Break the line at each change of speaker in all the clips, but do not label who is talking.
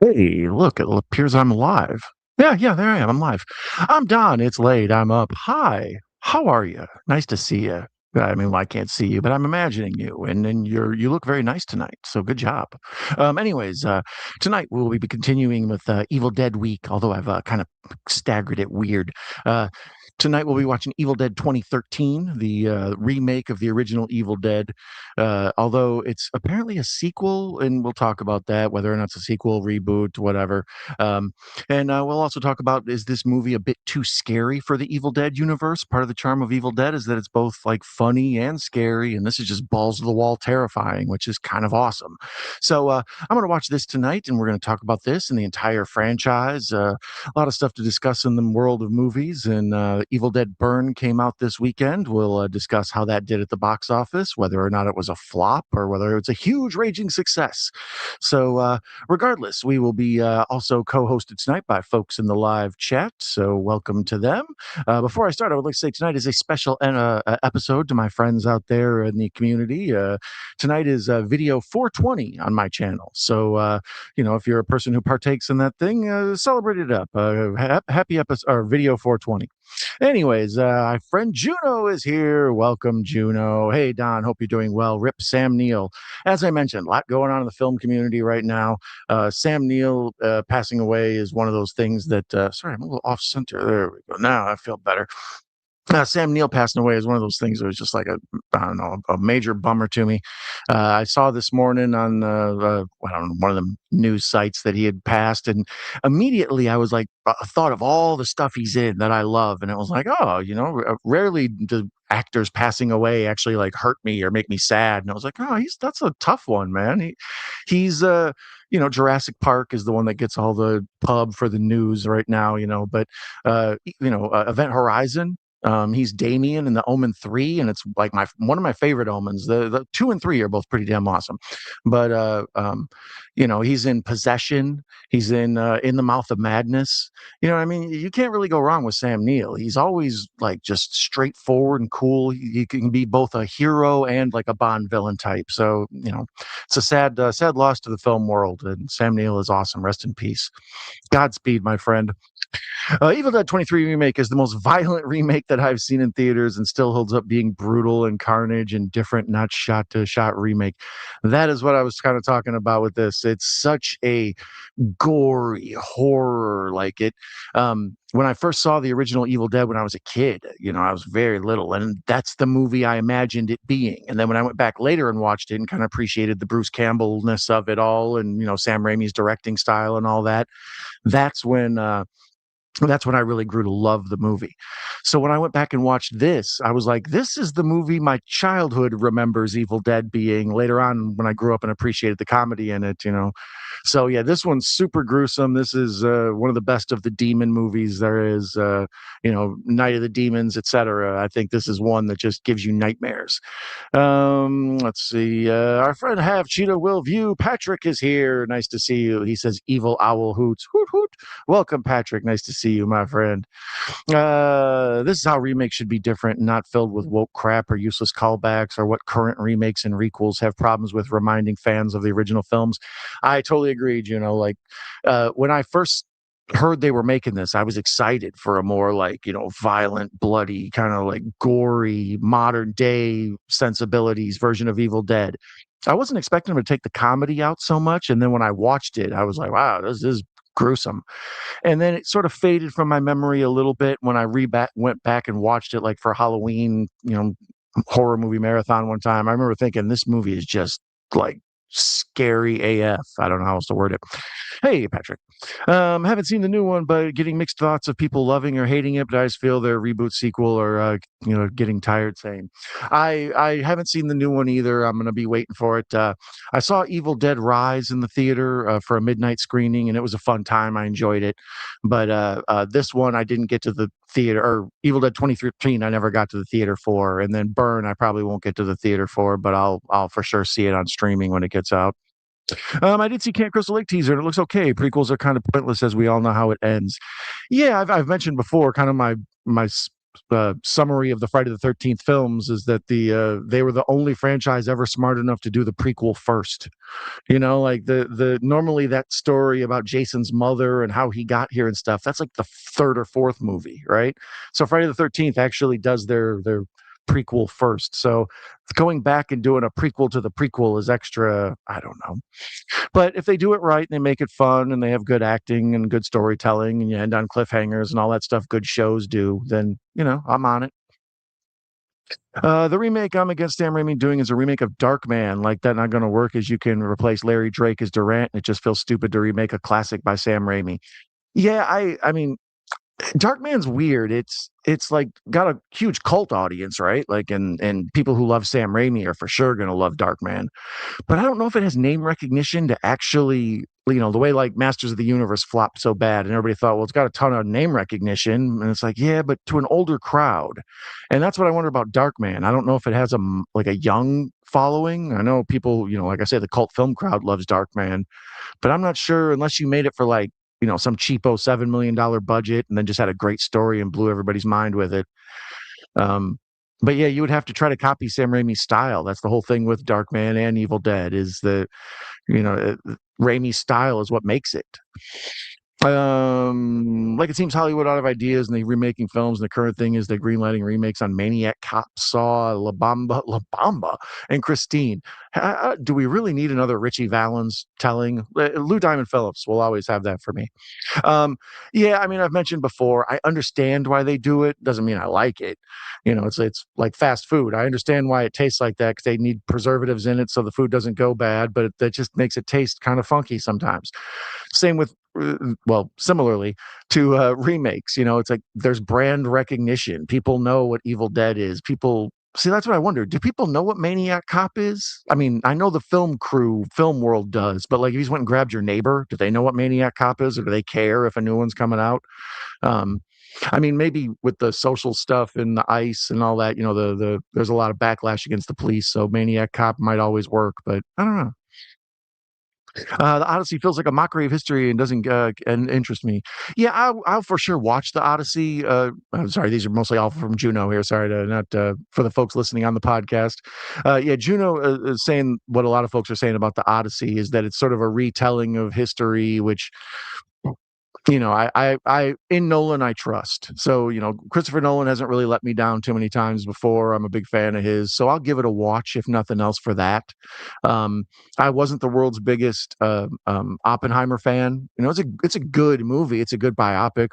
Hey, look, it appears I'm live. Yeah, there I am. I'm live. I'm Don. It's late. I'm up. Hi. How are you? Nice to see you. I mean, well, I can't see you, but I'm imagining you, and you look very nice tonight. So good job. Anyways, tonight we'll be continuing with Evil Dead Week, although I've kind of staggered it weird. Uh, Tonight we'll be watching Evil Dead 2013, the remake of the original Evil Dead. Although it's apparently a sequel, and we'll talk about that, whether or not it's a sequel, reboot, whatever. Um, and we'll also talk about, is this movie a bit too scary for the Evil Dead universe? Part of the charm of Evil Dead is that it's both like funny and scary, and this is just balls to the wall terrifying, which is kind of awesome. So I'm going to watch this tonight, and we're going to talk about this and the entire franchise. A lot of stuff to discuss in the world of movies, and Evil Dead Burn came out this weekend. We'll discuss how that did at the box office, whether or not it was a flop or whether it was a huge raging success. So regardless, we will be also co-hosted tonight by folks in the live chat, so welcome to them. Before I start, I would like to say tonight is a special episode to my friends out there in the community. Tonight is video 420 on my channel, so if you're a person who partakes in that thing, celebrate it up. Happy episode or video 420. Anyways, our friend Juno is here. Welcome, Juno. Hey, Don. Hope you're doing well. Rip Sam Neill. As I mentioned, a lot going on in the film community right now. Sam Neill passing away is one of those things that. Sorry, I'm a little off center. There we go. Now I feel better. Sam Neill passing away is one of those things that was just like I don't know, a major bummer to me. I saw this morning on, I don't know, one of the news sites that he had passed, and immediately I was like, thought of all the stuff he's in that I love, and it was like, oh, rarely do actors passing away actually like hurt me or make me sad, and I was like, oh, that's a tough one, man. Jurassic Park is the one that gets all the pub for the news right now, but Event Horizon. He's Damien in the Omen 3, and it's like my one of my favorite Omens. The 2 and 3 are both pretty damn awesome. But he's in Possession. He's in the Mouth of Madness. I mean, you can't really go wrong with Sam Neill. He's always like just straightforward and cool. He can be both a hero and like a Bond villain type. So it's a sad loss to the film world. And Sam Neill is awesome. Rest in peace. Godspeed, my friend. Evil Dead 23 remake is the most violent remake that I've seen in theaters and still holds up being brutal and carnage and different, not shot to shot remake. That is what I was kind of talking about with this. It's such a gory horror. Like it, when I first saw the original Evil Dead when I was a kid, I was very little, and that's the movie I imagined it being. And then when I went back later and watched it and kind of appreciated the Bruce Campbellness of it all, and Sam Raimi's directing style and all that, that's when I really grew to love the movie. So when I went back and watched this, I was like, this is the movie my childhood remembers Evil Dead being later on when I grew up and appreciated the comedy in it. So yeah, this one's super gruesome. This is one of the best of the demon movies there is, Night of the Demons, etc. I think this is one that just gives you nightmares. Let's see. Our friend Have Cheetah Will View, Patrick is here. Nice to see you. He says evil owl hoots. Hoot hoot. Welcome, Patrick. Nice to see you, my friend. This is how remakes should be different, not filled with woke crap or useless callbacks or what current remakes and requels have problems with reminding fans of the original films. I totally agree, Like, when I first heard they were making this, I was excited for a more like, violent, bloody, kind of like gory, modern day sensibilities version of Evil Dead. I wasn't expecting them to take the comedy out so much. And then when I watched it, I was like, wow, this is gruesome. And then it sort of faded from my memory a little bit when I went back and watched it like for Halloween, horror movie marathon one time. I remember thinking this movie is just like scary AF. I don't know how else to word it. Hey, Patrick. Haven't seen the new one, but getting mixed thoughts of people loving or hating it. But I just feel their reboot sequel or getting tired. Saying, I haven't seen the new one either. I'm gonna be waiting for it. I saw Evil Dead Rise in the theater for a midnight screening, and it was a fun time. I enjoyed it, but this one I didn't get to the theater. Or Evil Dead 2013, I never got to the theater for, and then Burn, I probably won't get to the theater for, but I'll for sure see it on streaming when it gets out. I did see Camp Crystal Lake teaser, and it looks okay. Prequels are kind of pointless, as we all know how it ends. Yeah, I've mentioned before, kind of my summary of the Friday the 13th films is that they were the only franchise ever smart enough to do the prequel first. Like the normally that story about Jason's mother and how he got here and stuff, that's like the third or fourth movie, right? So Friday the 13th actually does their prequel first. So going back and doing a prequel to the prequel is extra, I don't know. But if they do it right and they make it fun and they have good acting and good storytelling and you end on cliffhangers and all that stuff good shows do, then, I'm on it. The remake I'm against Sam Raimi doing is a remake of Darkman. Like that, not going to work as you can replace Larry Drake as Durant. It just feels stupid to remake a classic by Sam Raimi. Yeah, I mean, Darkman's weird. It's like got a huge cult audience, right? Like, and people who love Sam Raimi are for sure going to love Darkman. But I don't know if it has name recognition to actually, the way like Masters of the Universe flopped so bad, and everybody thought, well, it's got a ton of name recognition, and it's like, yeah, but to an older crowd, and that's what I wonder about Darkman. I don't know if it has like a young following. I know people, like I said, the cult film crowd loves Darkman, but I'm not sure unless you made it for like, some cheapo $7 million budget and then just had a great story and blew everybody's mind with it. Um, but yeah, you would have to try to copy Sam Raimi's style. That's the whole thing with Darkman and Evil Dead is the, Raimi's style is what makes it. Like it seems Hollywood out of ideas and they remaking films, and the current thing is they're greenlighting remakes on Maniac Cop, Saw, La Bamba, and Christine. Do we really need another Richie Valens telling? Lou Diamond Phillips will always have that for me. Um, yeah, I mean, I've mentioned before, I understand why they do it. Doesn't mean I like it. It's like fast food. I understand why it tastes like that because they need preservatives in it so the food doesn't go bad, but that just makes it taste kind of funky sometimes. Same with, well, similarly to remakes. It's like there's brand recognition. People know what Evil Dead is. People see, that's what I wonder. Do people know what Maniac Cop is? I mean, I know the film world does, but like if you just went and grabbed your neighbor, do they know what Maniac Cop is, or do they care if a new one's coming out? Um, I mean, maybe with the social stuff and the ICE and all that, there's a lot of backlash against the police, so Maniac Cop might always work, but I don't know. The Odyssey feels like a mockery of history and doesn't interest me. Yeah, I'll for sure watch the Odyssey. I'm sorry, these are mostly all from Juno here. Sorry to not for the folks listening on the podcast. Yeah, Juno is saying what a lot of folks are saying about the Odyssey is that it's sort of a retelling of history, which I in Nolan I trust. So, Christopher Nolan hasn't really let me down too many times before. I'm a big fan of his, so I'll give it a watch if nothing else for that. Um, I wasn't the world's biggest Oppenheimer fan. It's a good movie. It's a good biopic,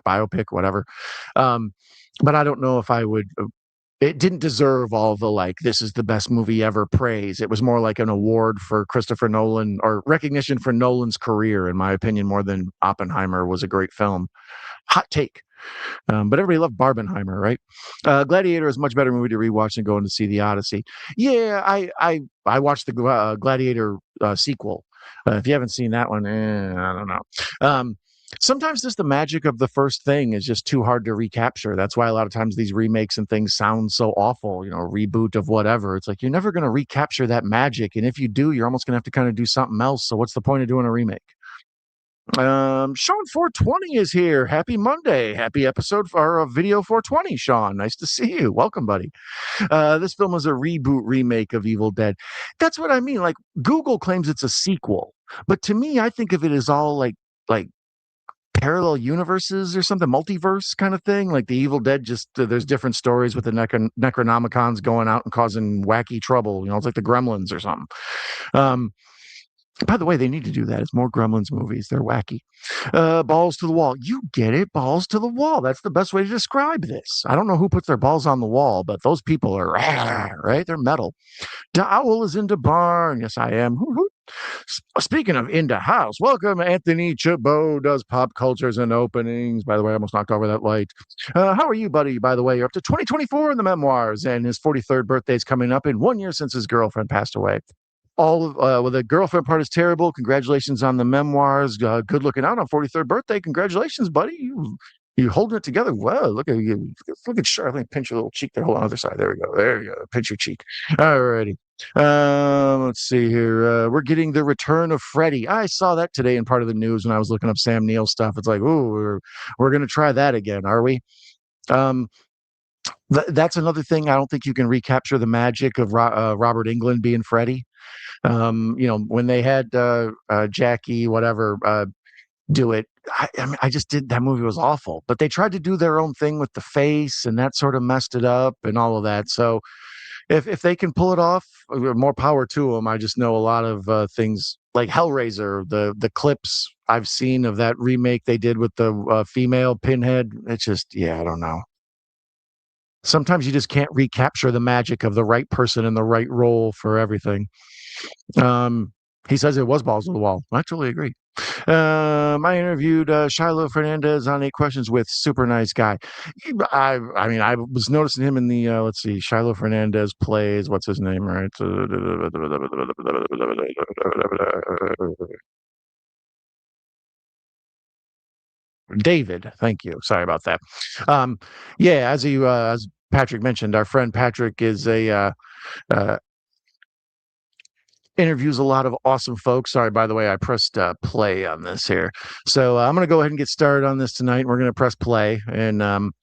whatever. Um, but I don't know if I would. It didn't deserve all the like this is the best movie ever praise. It was more like an award for Christopher Nolan or recognition for Nolan's career, in my opinion, more than Oppenheimer was a great film. Hot take. But everybody loved Barbenheimer, right? Gladiator is a much better movie to rewatch than going to see the Odyssey. Yeah, I watched the Gladiator sequel. If you haven't seen that one, I don't know. Sometimes just the magic of the first thing is just too hard to recapture. That's why a lot of times these remakes and things sound so awful. Reboot of whatever. It's like you're never going to recapture that magic, and if you do, you're almost going to have to kind of do something else. So what's the point of doing a remake? Sean 420 is here. Happy Monday. Happy episode for our video 420, Sean. Nice to see you. Welcome, buddy. This film is a reboot remake of Evil Dead. That's what I mean. Like Google claims it's a sequel, but to me, I think of it as all like parallel universes or something, multiverse kind of thing. Like the Evil Dead, just there's different stories with the Necronomicons going out and causing wacky trouble. It's like the Gremlins or something. Um, by the way, they need to do that. It's more Gremlins movies. They're wacky. Balls to the wall. You get it. Balls to the wall. That's the best way to describe this. I don't know who puts their balls on the wall, but those people are right. They're metal. The owl is into barn. Yes, I am. Speaking of into house, welcome Anthony Chabot does pop cultures and openings. By the way, I almost knocked over that light. How are you, buddy? By the way, you're up to 2024 in the memoirs, and his 43rd birthday is coming up in 1 year since his girlfriend passed away. Well, the girlfriend part is terrible. Congratulations on the memoirs. Good looking out on 43rd birthday. Congratulations, buddy. You holding it together well. Look at you. Look at sure. Let me pinch your little cheek there. Hold on, other side. There we go. There you go. Pinch your cheek. All righty. Let's see here. We're getting the return of Freddy. I saw that today in part of the news when I was looking up Sam Neill stuff. It's like, ooh, we're gonna try that again, are we? Um, That's another thing. I don't think you can recapture the magic of Robert Englund being Freddy. When they had Jackie, whatever, do it. I mean, I just did that movie was awful, but they tried to do their own thing with the face, and that sort of messed it up and all of that. So if they can pull it off, more power to them. I just know a lot of things like Hellraiser, the clips I've seen of that remake they did with the female Pinhead. It's just, yeah, I don't know. Sometimes you just can't recapture the magic of the right person in the right role for everything. Um, he says it was balls to the wall. I totally agree. I interviewed Shiloh Fernandez on 8 Questions with super nice guy. I mean, I was noticing him in the let's see, Shiloh Fernandez plays what's his name, right? David. Thank you. Sorry about that. Um, yeah, as Patrick mentioned, our friend Patrick is a uh, interviews a lot of awesome folks. Sorry, by the way, I pressed play on this here. So I'm going to go ahead and get started on this tonight. We're going to press play, and I'm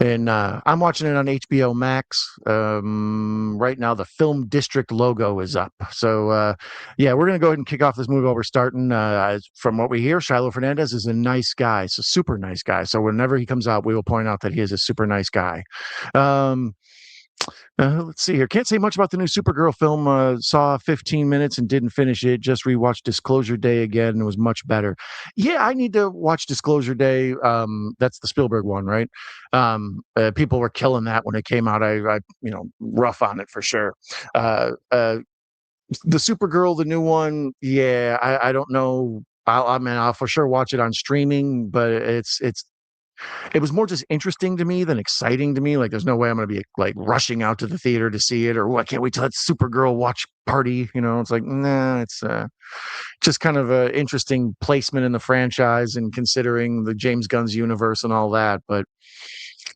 watching it on HBO Max. Right now, the Film District logo is up. So yeah, we're going to go ahead and kick off this movie while we're starting. From what we hear, Shiloh Fernandez is a nice guy. It's a super nice guy. So whenever he comes out, we will point out that he is a super nice guy. Um, let's see here. Can't say much about the new Supergirl film. Saw 15 minutes and didn't finish it. Just rewatched Disclosure Day again and it was much better. Yeah, I need to watch Disclosure Day. That's the Spielberg one, right? People were killing that when it came out. Rough on it for sure. The Supergirl, the new one. Yeah, I don't know. I'll for sure watch it on streaming, but it was more just interesting to me than exciting to me. Like, there's no way I'm going to be like rushing out to the theater to see it, or I can't wait till that Supergirl watch party. It's like, nah, it's just kind of a interesting placement in the franchise and considering the James Gunn's universe and all that. But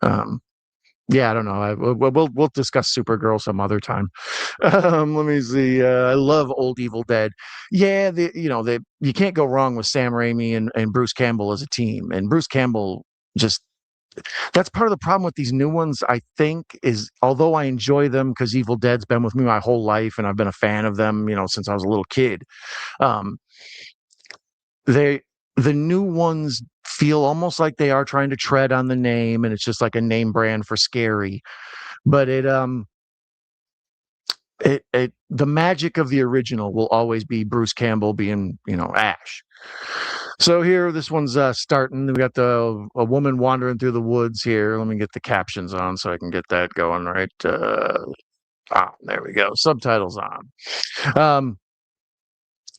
um, yeah, I don't know. We'll discuss Supergirl some other time. Let me see. I love Old Evil Dead. Yeah, you can't go wrong with Sam Raimi and Bruce Campbell as a team. And Bruce Campbell just that's part of the problem with these new ones, I think, is although I enjoy them because Evil Dead's been with me my whole life and I've been a fan of them, since I was a little kid. Um, they the new ones feel almost like they are trying to tread on the name, and it's just like a name brand for scary. But the magic of the original will always be Bruce Campbell being, Ash. So here, this one's starting. We got a woman wandering through the woods here. Let me get the captions on so I can get that going right. There we go. Subtitles on. Um,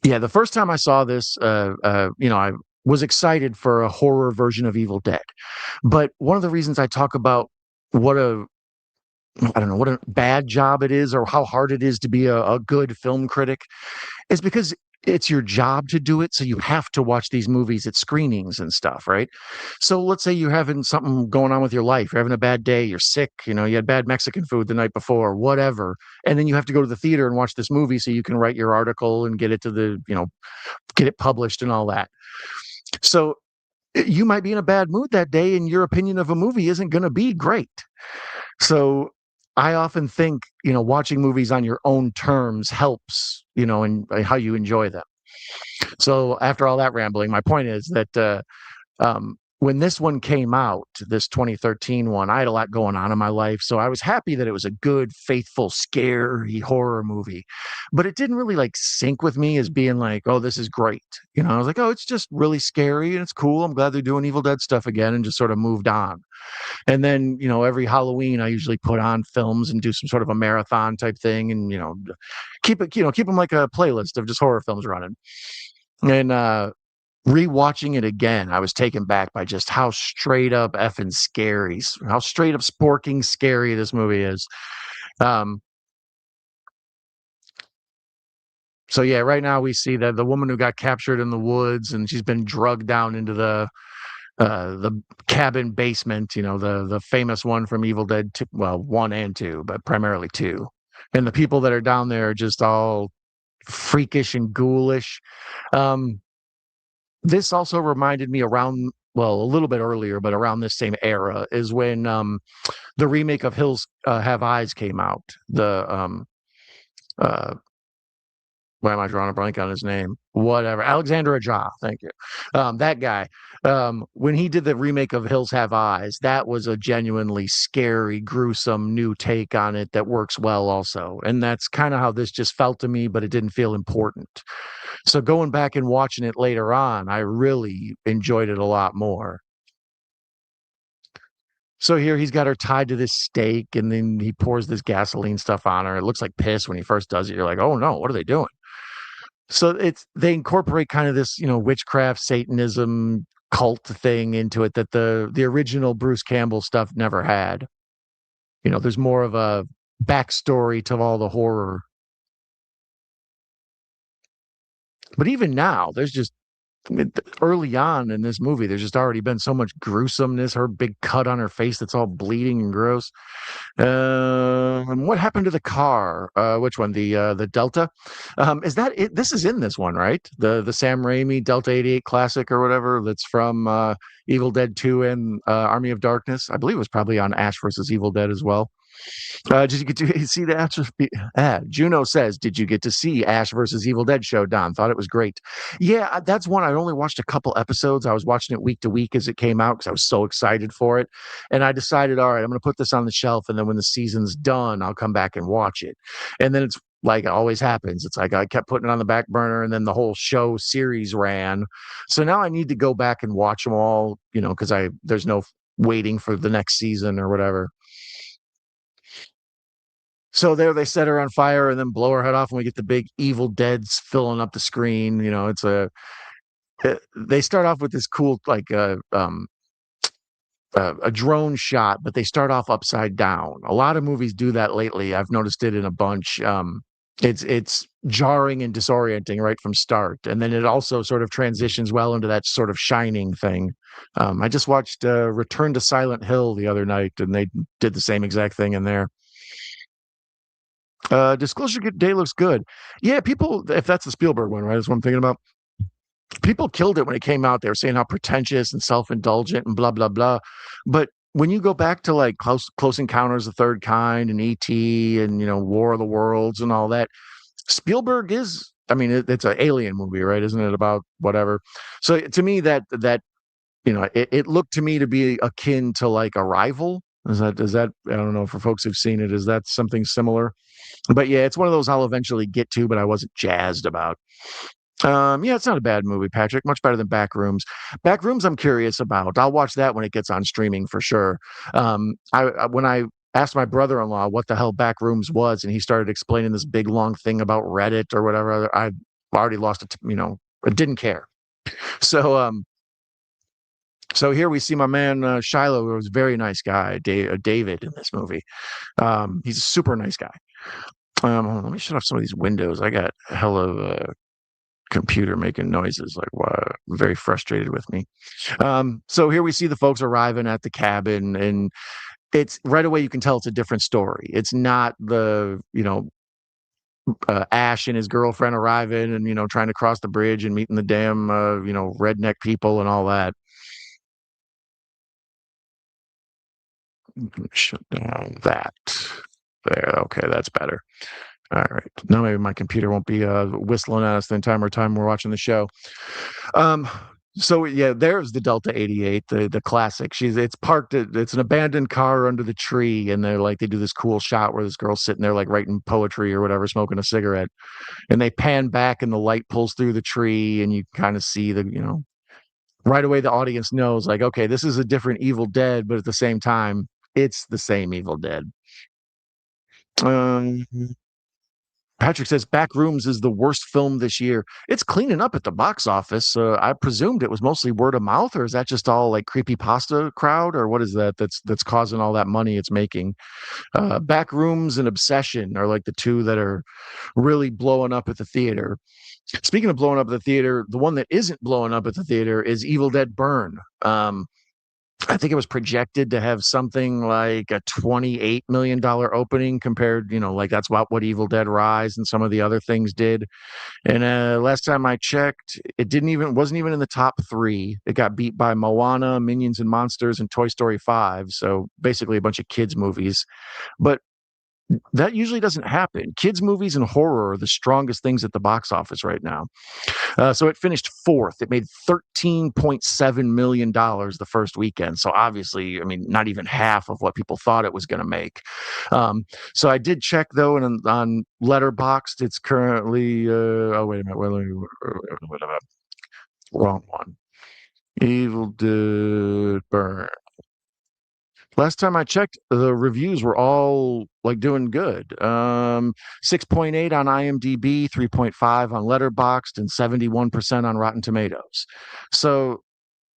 yeah, the first time I saw this, I was excited for a horror version of Evil Dead. But one of the reasons I talk about what a I don't know what a bad job it is or how hard it is to be a good film critic is because it's your job to do it. So you have to watch these movies at screenings and stuff, right? So let's say you're having something going on with your life. You're having a bad day. You're sick. You had bad Mexican food the night before, whatever. And then you have to go to the theater and watch this movie so you can write your article and get it to get it published and all that. So you might be in a bad mood that day and your opinion of a movie isn't going to be great. So I often think, watching movies on your own terms helps, and how you enjoy them. So after all that rambling, my point is that when this one came out, this 2013 one, I had a lot going on in my life. So I was happy that it was a good, faithful, scary horror movie. But it didn't really like sync with me as being like, oh, this is great. I was like, oh, it's just really scary and it's cool. I'm glad they're doing Evil Dead stuff again, and just sort of moved on. And then, every Halloween I usually put on films and do some sort of a marathon type thing and, keep them like a playlist of just horror films running. And rewatching it again, I was taken back by just how straight up effing scary, how straight up sporking scary this movie is. Um, so yeah, right now we see that the woman who got captured in the woods and she's been drugged down into the cabin basement, the famous one from Evil Dead 2, well, 1 and 2, but primarily 2. And the people that are down there are just all freakish and ghoulish. Um, this also reminded me around well, a little bit earlier, but around this same era is when the remake of Hills Have Eyes came out. The uh, why am I drawing a blank on his name? Whatever. Alexander Aja. Thank you. That guy. When he did the remake of Hills Have Eyes, that was a genuinely scary, gruesome new take on it that works well also. And that's kind of how this just felt to me, but it didn't feel important. So going back and watching it later on, I really enjoyed it a lot more. So here he's got her tied to this stake, and then he pours this gasoline stuff on her. It looks like piss when he first does it. You're like, oh no, what are they doing? So it's they incorporate kind of this, witchcraft, Satanism cult thing into it that the original Bruce Campbell stuff never had. There's more of a backstory to all the horror. But even now, there's just early on in this movie, there's just already been so much gruesomeness. Her big cut on her face that's all bleeding and gross. What happened to the car? Which one? The Delta? Is that it? This is in this one, right? The Sam Raimi Delta 88 classic or whatever that's from Evil Dead 2 and Army of Darkness. I believe it was probably on Ash versus Evil Dead as well. Did you get to see the Ash? Juno says, "Did you get to see Ash versus Evil Dead show?" Don thought it was great. Yeah, that's one I only watched a couple episodes. I was watching it week to week as it came out because I was so excited for it, and I decided, all right, I'm going to put this on the shelf, and then when the season's done, I'll come back and watch it. And then it's like it always happens. It's like I kept putting it on the back burner, and then the whole show series ran. So now I need to go back and watch them all, because there's no waiting for the next season or whatever. So there they set her on fire and then blow her head off, and we get the big Evil Deads filling up the screen. They start off with this cool a drone shot, but they start off upside down. A lot of movies do that lately. I've noticed it in a bunch. It's jarring and disorienting right from start, and then it also sort of transitions well into that sort of Shining thing. I just watched Return to Silent Hill the other night, and they did the same exact thing in there. Disclosure Day looks good. Yeah, people, if that's the Spielberg one, right? That's what I'm thinking about. People killed it when it came out. They were saying how pretentious and self-indulgent and blah blah blah. But when you go back to like Close Encounters of the Third Kind and E.T. and War of the Worlds and all that, Spielberg is. I mean, it's an alien movie, right? Isn't it about whatever? So to me, that it looked to me to be akin to like Arrival. Is that I don't know for folks who've seen it. Is that something similar? But yeah, it's one of those I'll eventually get to, but I wasn't jazzed about. Yeah, it's not a bad movie, Patrick. Much better than Backrooms. Backrooms, I'm curious about. I'll watch that when it gets on streaming for sure. When I asked my brother-in-law what the hell Backrooms was, and he started explaining this big long thing about Reddit or whatever, I already lost it. I didn't care. So, so here we see my man Shiloh, who was a very nice guy, David in this movie. He's a super nice guy. Let me shut off some of these windows. I got a hell of a computer making noises. Like, wow, very frustrated with me. So here we see the folks arriving at the cabin, and it's right away you can tell it's a different story. It's not the Ash and his girlfriend arriving and trying to cross the bridge and meeting the damn redneck people and all that. Shut down that. There. Okay, that's better. All right. Now maybe my computer won't be whistling at us the entire time we're watching the show. Um, so yeah, there's the Delta 88, the classic. It's parked. It's an abandoned car under the tree, and they do this cool shot where this girl's sitting there like writing poetry or whatever, smoking a cigarette, and they pan back and the light pulls through the tree, and you kind of see right away the audience knows like, okay, this is a different Evil Dead, but at the same time, it's the same Evil Dead. Um, Patrick says Backrooms is the worst film this year. It's cleaning up at the box office. I presumed it was mostly word of mouth, or is that just all like creepy pasta crowd, or what is that's causing all that money it's making? Backrooms and Obsession are like the two that are really blowing up at the theater. Speaking of blowing up at the theater, the one that isn't blowing up at the theater is Evil Dead Burn. I think it was projected to have something like a $28 million opening compared, like that's what Evil Dead Rise and some of the other things did. And last time I checked, it didn't even wasn't even in the top three. It got beat by Moana, Minions and Monsters, and Toy Story 5. So basically a bunch of kids movies. But that usually doesn't happen. Kids movies and horror are the strongest things at the box office right now. So it finished fourth. It made $13.7 million the first weekend. So obviously, I mean, not even half of what people thought it was going to make. Um, so I did check though, and on Letterboxd, it's currently. Oh wait a minute, wait a minute, wrong one. Evil Dead Burn. Last time I checked, the reviews were all like doing good. 6.8 on IMDb, 3.5 on Letterboxd, and 71% on Rotten Tomatoes. So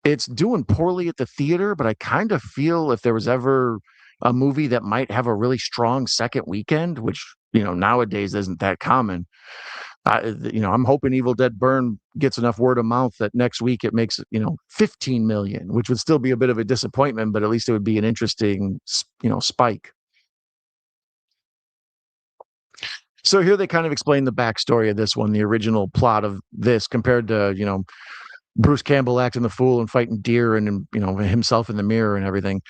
it's doing poorly at the theater, but I kind of feel if there was ever a movie that might have a really strong second weekend, which, nowadays isn't that common, I'm hoping Evil Dead Burn gets enough word of mouth that next week it makes 15 million, which would still be a bit of a disappointment, but at least it would be an interesting spike. So here they kind of explain the backstory of this one, the original plot of this compared to Bruce Campbell acting the fool and fighting deer and himself in the mirror and everything.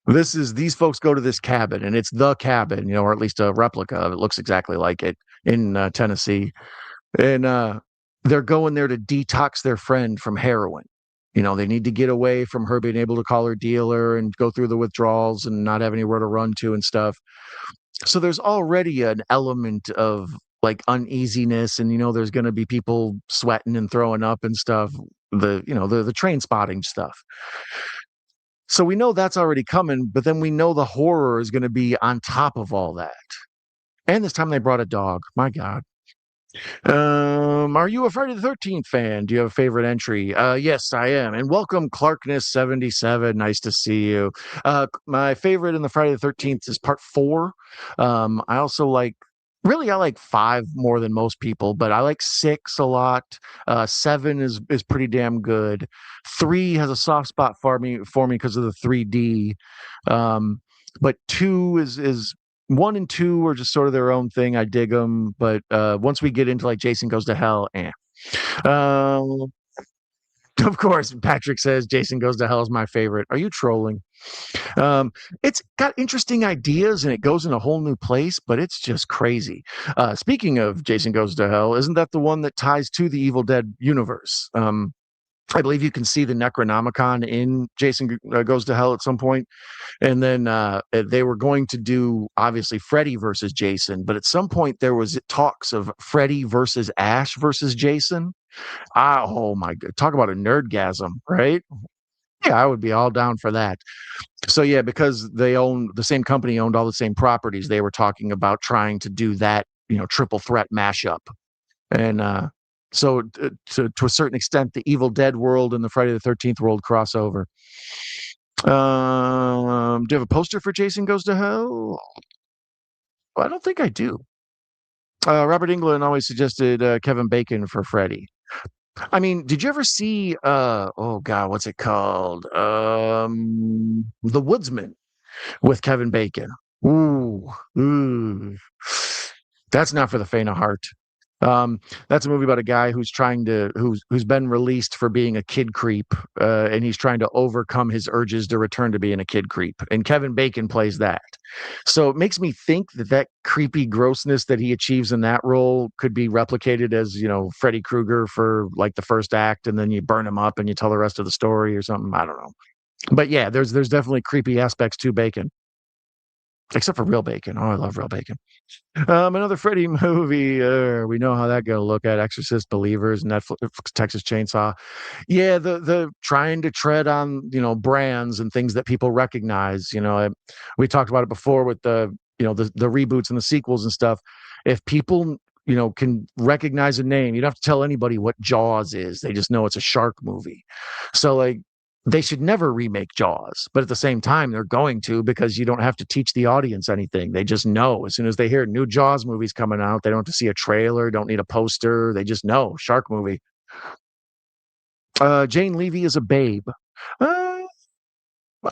These folks go to this cabin, and it's the cabin, or at least a replica of it, looks exactly like it, in Tennessee. And they're going there to detox their friend from heroin. They need to get away from her being able to call her dealer and go through the withdrawals and not have anywhere to run to and stuff. So there's already an element of like uneasiness, and there's going to be people sweating and throwing up and stuff. The train spotting stuff. So we know that's already coming, but then we know the horror is going to be on top of all that. And this time they brought a dog. My God. Are you a Friday the 13th fan? Do you have a favorite entry? Yes, I am. And welcome, Clarkness77. Nice to see you. My favorite in the Friday the 13th is part four. I also I like five more than most people, but I like six a lot. Seven is pretty damn good. Three has a soft spot for me because of the 3D. But two is one and two are just sort of their own thing. I dig them, but once we get into like Jason Goes to Hell, Um, of course, Patrick says Jason Goes to Hell is my favorite. Are you trolling? It's got interesting ideas and it goes in a whole new place, but it's just crazy. Speaking of Jason Goes to Hell, isn't that the one that ties to the Evil Dead universe? I believe you can see the Necronomicon in Jason Goes to Hell at some point. And then they were going to do obviously Freddy versus Jason, but at some point there was talks of Freddy versus Ash versus Jason. Oh my god, talk about a nerdgasm, right? Yeah, I would be all down for that. So yeah, because the same company owned all the same properties, they were talking about trying to do that, triple threat mashup. And so to a certain extent, the Evil Dead world and the Friday the 13th world crossover. Do you have a poster for Jason Goes to Hell? Well, I don't think I do. Robert Englund always suggested Kevin Bacon for Freddy. I mean, did you ever see oh god, what's it called? The Woodsman with Kevin Bacon. Ooh, ooh. That's not for the faint of heart. Um, that's a movie about a guy who's been released for being a kid creep, and he's trying to overcome his urges to return to being a kid creep. And Kevin Bacon plays that, so it makes me think that creepy grossness that he achieves in that role could be replicated as Freddy Krueger for like the first act, and then you burn him up and you tell the rest of the story or something. I don't know, but yeah, there's definitely creepy aspects to Bacon, except for real bacon. Oh, I love real bacon. Another Freddy movie. We know how that going to look at Exorcist, Believers, Netflix, Texas Chainsaw. Yeah, the trying to tread on brands and things that people recognize. We talked about it before with the reboots and the sequels and stuff. If people can recognize a name, you don't have to tell anybody what Jaws is. They just know it's a shark movie. So like they should never remake Jaws, but at the same time, they're going to because you don't have to teach the audience anything. They just know as soon as they hear new Jaws movies coming out, they don't have to see a trailer, don't need a poster. They just know shark movie. Jane Levy is a babe. Uh,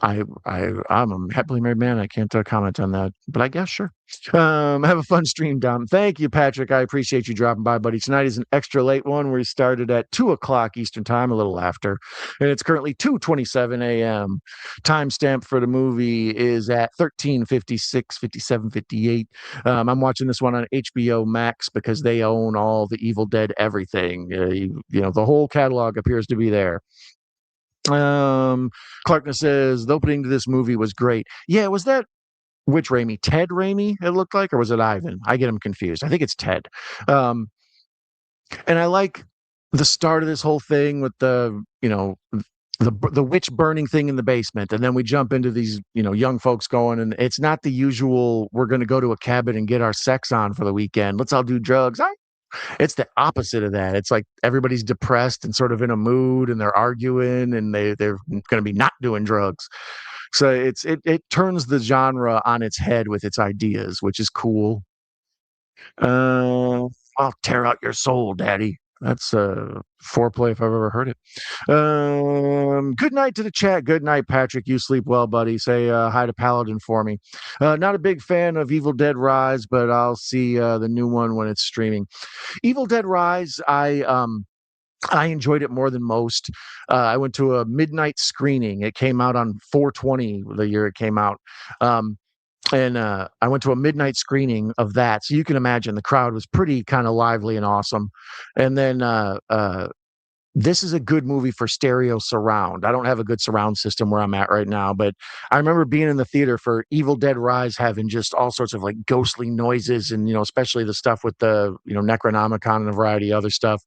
I'm a happily married man. I can't comment on that, but I guess sure. Have a fun stream, Dom. Thank you, Patrick. I appreciate you dropping by, buddy. Tonight is an extra late one. We started at 2 o'clock Eastern time, a little after, and it's currently 2:27 a.m. Timestamp for the movie is at 13:56, 57, 58. I'm watching this one on HBO Max because they own all the Evil Dead everything. The whole catalog appears to be there. Um, Clarkness says the opening to this movie was great. Yeah, was that which Raimi? Ted Raimi? It looked like, or was it Ivan? I get him confused. I think it's Ted. Um, and I like the start of this whole thing with the witch burning thing in the basement, and then we jump into these young folks going, and it's not the usual. We're going to go to a cabin and get our sex on for the weekend. Let's all do drugs. It's the opposite of that. It's like everybody's depressed and sort of in a mood, and they're arguing, and they're going to be not doing drugs. So it turns the genre on its head with its ideas, which is cool. Uh, I'll tear out your soul, Daddy. That's foreplay if I've ever heard it. Good night to the chat. Good night, Patrick. You sleep well, buddy. Say hi to Paladin for me. Not a big fan of Evil Dead Rise, but I'll see the new one when it's streaming. Evil Dead Rise, I enjoyed it more than most. I went to a midnight screening. It came out on 4/20 the year it came out. Um, and I went to a midnight screening of that. So you can imagine the crowd was pretty kind of lively and awesome. And then this is a good movie for stereo surround. I don't have a good surround system where I'm at right now, but I remember being in the theater for Evil Dead Rise having just all sorts of like ghostly noises and especially the stuff with the Necronomicon and a variety of other stuff.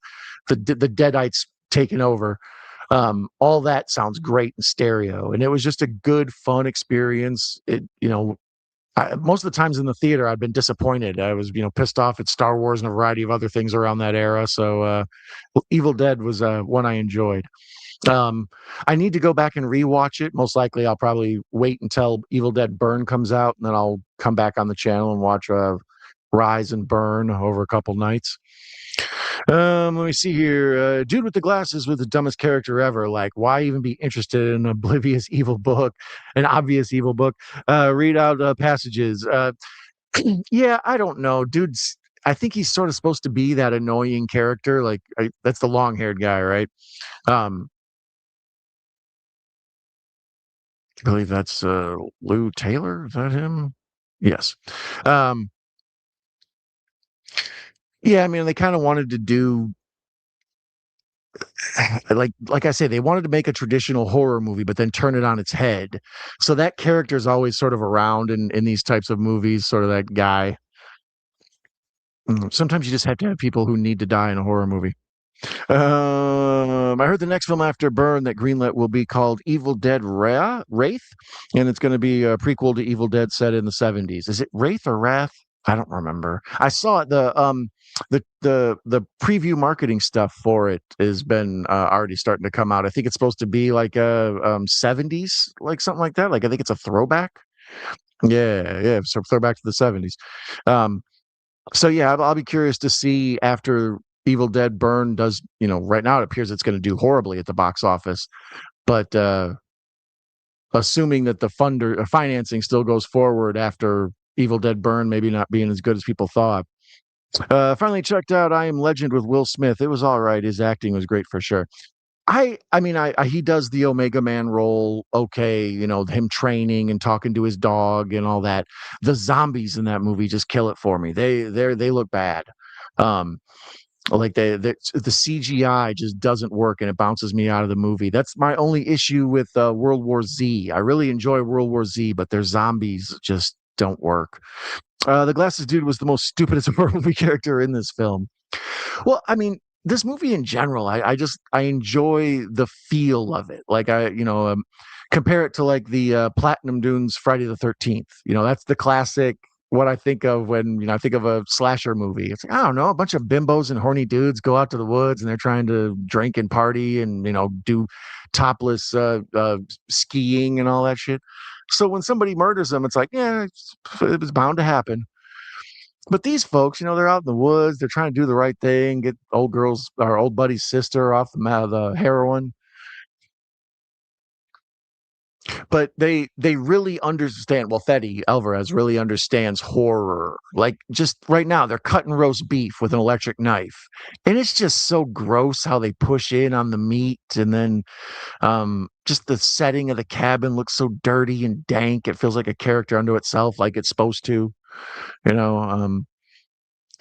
The Deadites taking over. All that sounds great in stereo, and it was just a good, fun experience. Most of the times in the theater, I've been disappointed. I was, pissed off at Star Wars and a variety of other things around that era. So, Evil Dead was one I enjoyed. Um, I need to go back and rewatch it. Most likely, I'll probably wait until Evil Dead Burn comes out, and then I'll come back on the channel and watch Rise and Burn over a couple nights. Let me see here. Dude with the glasses was the dumbest character ever. Like, why even be interested in an oblivious evil book, an obvious evil book? Read out passages. Yeah, I don't know, dude's. I think he's sort of supposed to be that annoying character. Like, that's the long-haired guy, right? Um, I believe that's Lou Taylor. Is that him? Yes. Um, yeah, I mean, they kind of wanted to do like I say, they wanted to make a traditional horror movie, but then turn it on its head. So that character is always sort of around in these types of movies, sort of that guy. Sometimes you just have to have people who need to die in a horror movie. I heard the next film after Burn that greenlit will be called Evil Dead Wraith, and it's going to be a prequel to Evil Dead set in the 70s. Is it Wraith or Wrath? I don't remember. I saw it. The preview marketing stuff for it has been already starting to come out. I think it's supposed to be like a 70s, like something like that. Like I think it's a throwback. Yeah, yeah. So throwback to the 70s. Um, so yeah, I'll be curious to see after Evil Dead Burn does. Right now it appears it's going to do horribly at the box office, but assuming that the financing still goes forward after Evil Dead Burn, maybe not being as good as people thought. Finally checked out I Am Legend with Will Smith. It was all right. His acting was great for sure. I mean, he does the Omega Man role okay, him training and talking to his dog and all that. The zombies in that movie just kill it for me. They look bad. Um, like the CGI just doesn't work and it bounces me out of the movie. That's my only issue with World War Z. I really enjoy World War Z, but their zombies just don't work. The glasses dude was the most stupidest horror movie character in this film. Well, I mean, this movie in general, I enjoy the feel of it. Like compare it to like the Platinum Dunes Friday the 13th. That's the classic. What I think of when I think of a slasher movie. It's like I don't know, a bunch of bimbos and horny dudes go out to the woods and they're trying to drink and party and do topless skiing and all that shit. So when somebody murders them, it's like yeah, it was bound to happen. But these folks, they're out in the woods. They're trying to do the right thing, get old girls or old buddy's sister off the heroin. But they really understand. Well, Fede Alvarez really understands horror. Like just right now, they're cutting roast beef with an electric knife, and it's just so gross how they push in on the meat, and then just the setting of the cabin looks so dirty and dank. It feels like a character unto itself, like it's supposed to. You know,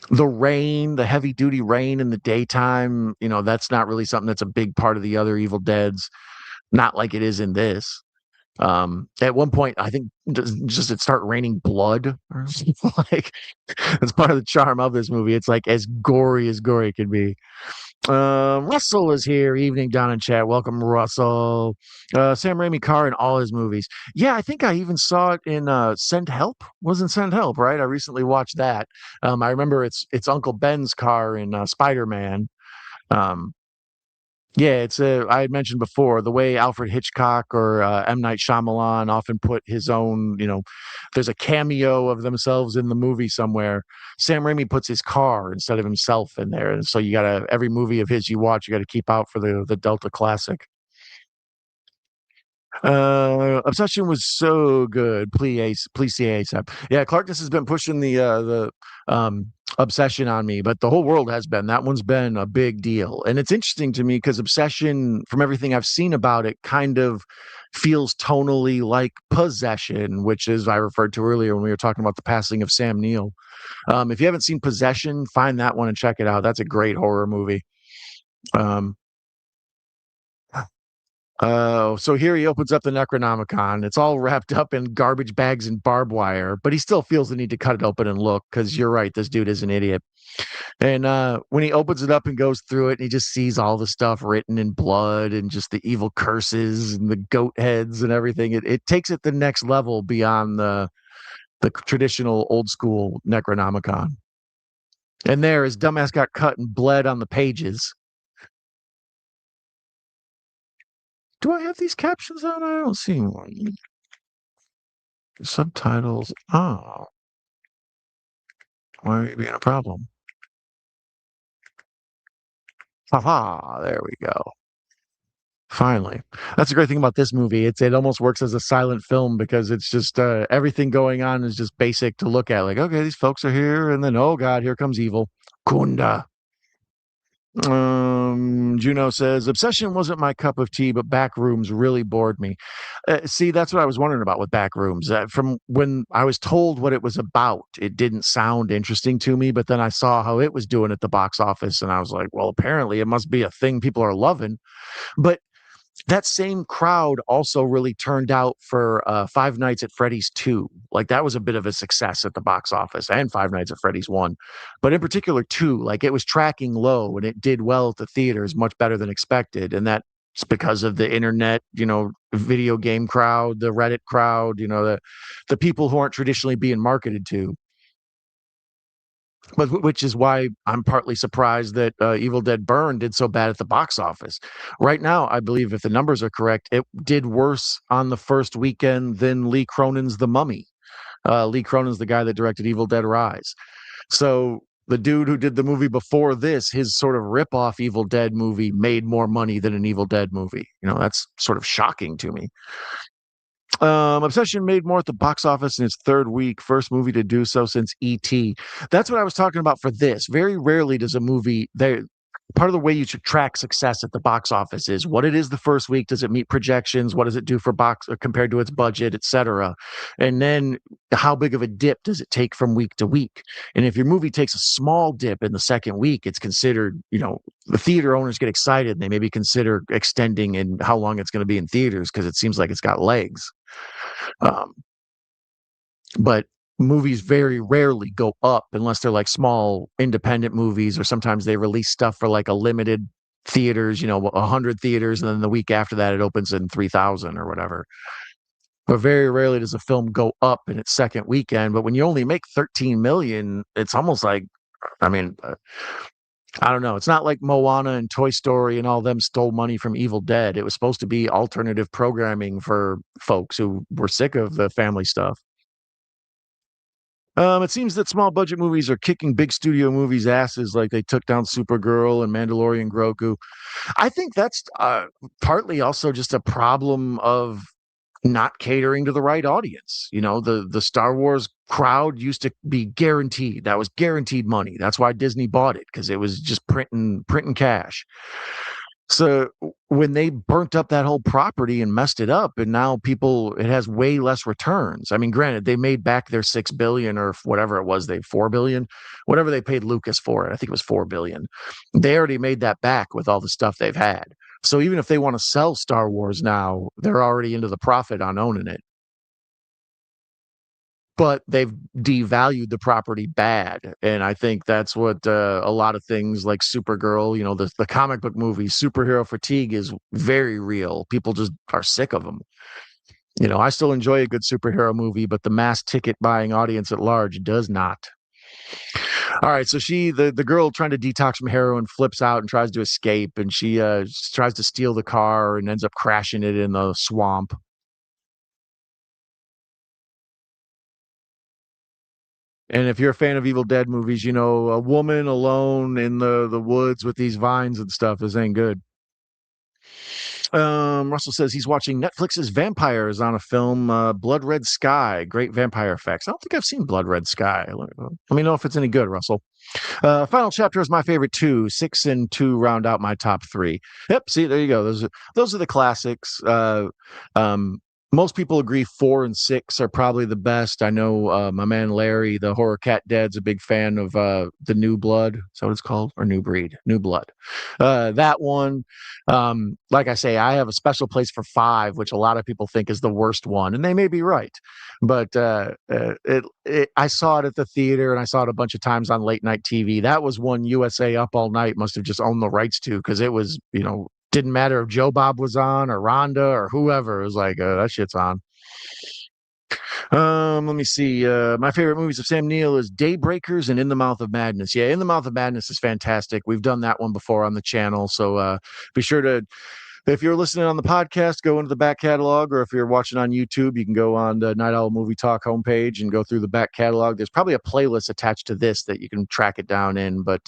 the rain, the heavy duty rain in the daytime. That's not really something that's a big part of the other Evil Deads. Not like it is in this. At one point, I think just it start raining blood or something like that's part of the charm of this movie. It's like as gory can be. Russell is here. Evening down in chat. Welcome, Russell. Sam Raimi car in all his movies. Yeah, I think I even saw it in Send Help. Wasn't Send Help, right? I recently watched that. I remember it's Uncle Ben's car in Spider-Man. Um, yeah, I had mentioned before the way Alfred Hitchcock or M. Night Shyamalan often put his own, there's a cameo of themselves in the movie somewhere. Sam Raimi puts his car instead of himself in there. And so every movie of his you watch, you got to keep out for the Delta Classic. Obsession was so good. Please see ASAP. Yeah, Clarkness has been pushing the Obsession on me, but the whole world has been. That one's been a big deal. And it's interesting to me because Obsession, from everything I've seen about it, kind of feels tonally like Possession, which is I referred to earlier when we were talking about the passing of Sam Neill. If you haven't seen Possession, find that one and check it out. That's a great horror movie. Um, so here he opens up the Necronomicon. It's all wrapped up in garbage bags and barbed wire, but he still feels the need to cut it open and look because you're right, this dude is an idiot. And when he opens it up and goes through it, and he just sees all the stuff written in blood and just the evil curses and the goat heads and everything. It takes it the next level beyond the traditional old school Necronomicon. And there, his dumbass got cut and bled on the pages. Do I have these captions on? I don't see one. Subtitles. Oh, why are you being a problem? Haha, there we go. Finally. That's the great thing about this movie. It almost works as a silent film because it's just everything going on is just basic to look at. Like, okay, these folks are here, and then oh god, here comes evil. Kunda. Juno says Obsession wasn't my cup of tea, but Backrooms really bored me. See, that's what I was wondering about with Backrooms. From when I was told what it was about, it didn't sound interesting to me. But then I saw how it was doing at the box office, and I was like, well, apparently it must be a thing people are loving. But that same crowd also really turned out for Five Nights at Freddy's 2. Like that was a bit of a success at the box office and Five Nights at Freddy's 1. But in particular 2, like it was tracking low and it did well at the theaters, much better than expected. And that's because of the internet, video game crowd, the Reddit crowd, the people who aren't traditionally being marketed to. But which is why I'm partly surprised that Evil Dead Burn did so bad at the box office. Right now, I believe if the numbers are correct, it did worse on the first weekend than Lee Cronin's The Mummy. Lee Cronin's the guy that directed Evil Dead Rise. So the dude who did the movie before this, his sort of rip-off Evil Dead movie made more money than an Evil Dead movie. That's sort of shocking to me. Obsession made more at the box office in its third week, first movie to do so since E.T. That's what I was talking about for this. Very rarely does a movie there. Part of the way you should track success at the box office is what it is the first week. Does it meet projections? What does it do for box compared to its budget, etc. And then how big of a dip does it take from week to week? And if your movie takes a small dip in the second week, it's considered, the theater owners get excited and they maybe consider extending and how long it's going to be in theaters because it seems like it's got legs. Um, but movies very rarely go up unless they're like small independent movies, or sometimes they release stuff for like a limited theaters, 100 theaters, and then the week after that it opens in 3,000 or whatever. But very rarely does a film go up in its second weekend. But when you only make 13 million, it's almost like, I mean, I don't know. It's not like Moana and Toy Story and all them stole money from Evil Dead. It was supposed to be alternative programming for folks who were sick of the family stuff. It seems that small budget movies are kicking big studio movies' asses, like they took down Supergirl and Mandalorian Grogu. I think that's partly also just a problem of not catering to the right audience. The Star Wars crowd used to be guaranteed. That was guaranteed money. That's why Disney bought it, because it was just printing cash. So when they burnt up that whole property and messed it up, and now it has way less returns. I mean, granted, they made back their 6 billion or whatever it was, 4 billion, whatever they paid Lucas for it. I think it was 4 billion. They already made that back with all the stuff they've had. So even if they want to sell Star Wars now, they're already into the profit on owning it. But they've devalued the property bad, and I think that's what a lot of things like Supergirl, the comic book movie, superhero fatigue is very real. People just are sick of them. I still enjoy a good superhero movie, but the mass ticket buying audience at large does not. All right, so the girl trying to detox from heroin flips out and tries to escape, and she tries to steal the car and ends up crashing it in the swamp. And if you're a fan of Evil Dead movies, a woman alone in the woods with these vines and stuff, this ain't good. Russell says he's watching Netflix's Vampires on a film, Blood Red Sky. Great vampire effects. I don't think I've seen Blood Red Sky. Let me know if it's any good, Russell. Final chapter is my favorite too. 6 and 2 round out my top 3. Yep. See, there you go. Those are the classics. Most people agree 4 and 6 are probably the best. I know my man Larry, the horror cat dad's a big fan of the New Blood. Is that what it's called? Or New Breed? New Blood. That one. Like I say, I have a special place for 5, which a lot of people think is the worst one, and they may be right. But I saw it at the theater, and I saw it a bunch of times on late night TV. That was one USA Up All Night must have just owned the rights to, because it was, didn't matter if Joe Bob was on or Rhonda or whoever. It was like, that shit's on. Let me see. My favorite movies of Sam Neill is Daybreakers and In the Mouth of Madness. Yeah, In the Mouth of Madness is fantastic. We've done that one before on the channel. So be sure to, if you're listening on the podcast, go into the back catalog, or if you're watching on YouTube, you can go on the Night Owl Movie Talk homepage and go through the back catalog. There's probably a playlist attached to this that you can track it down in. But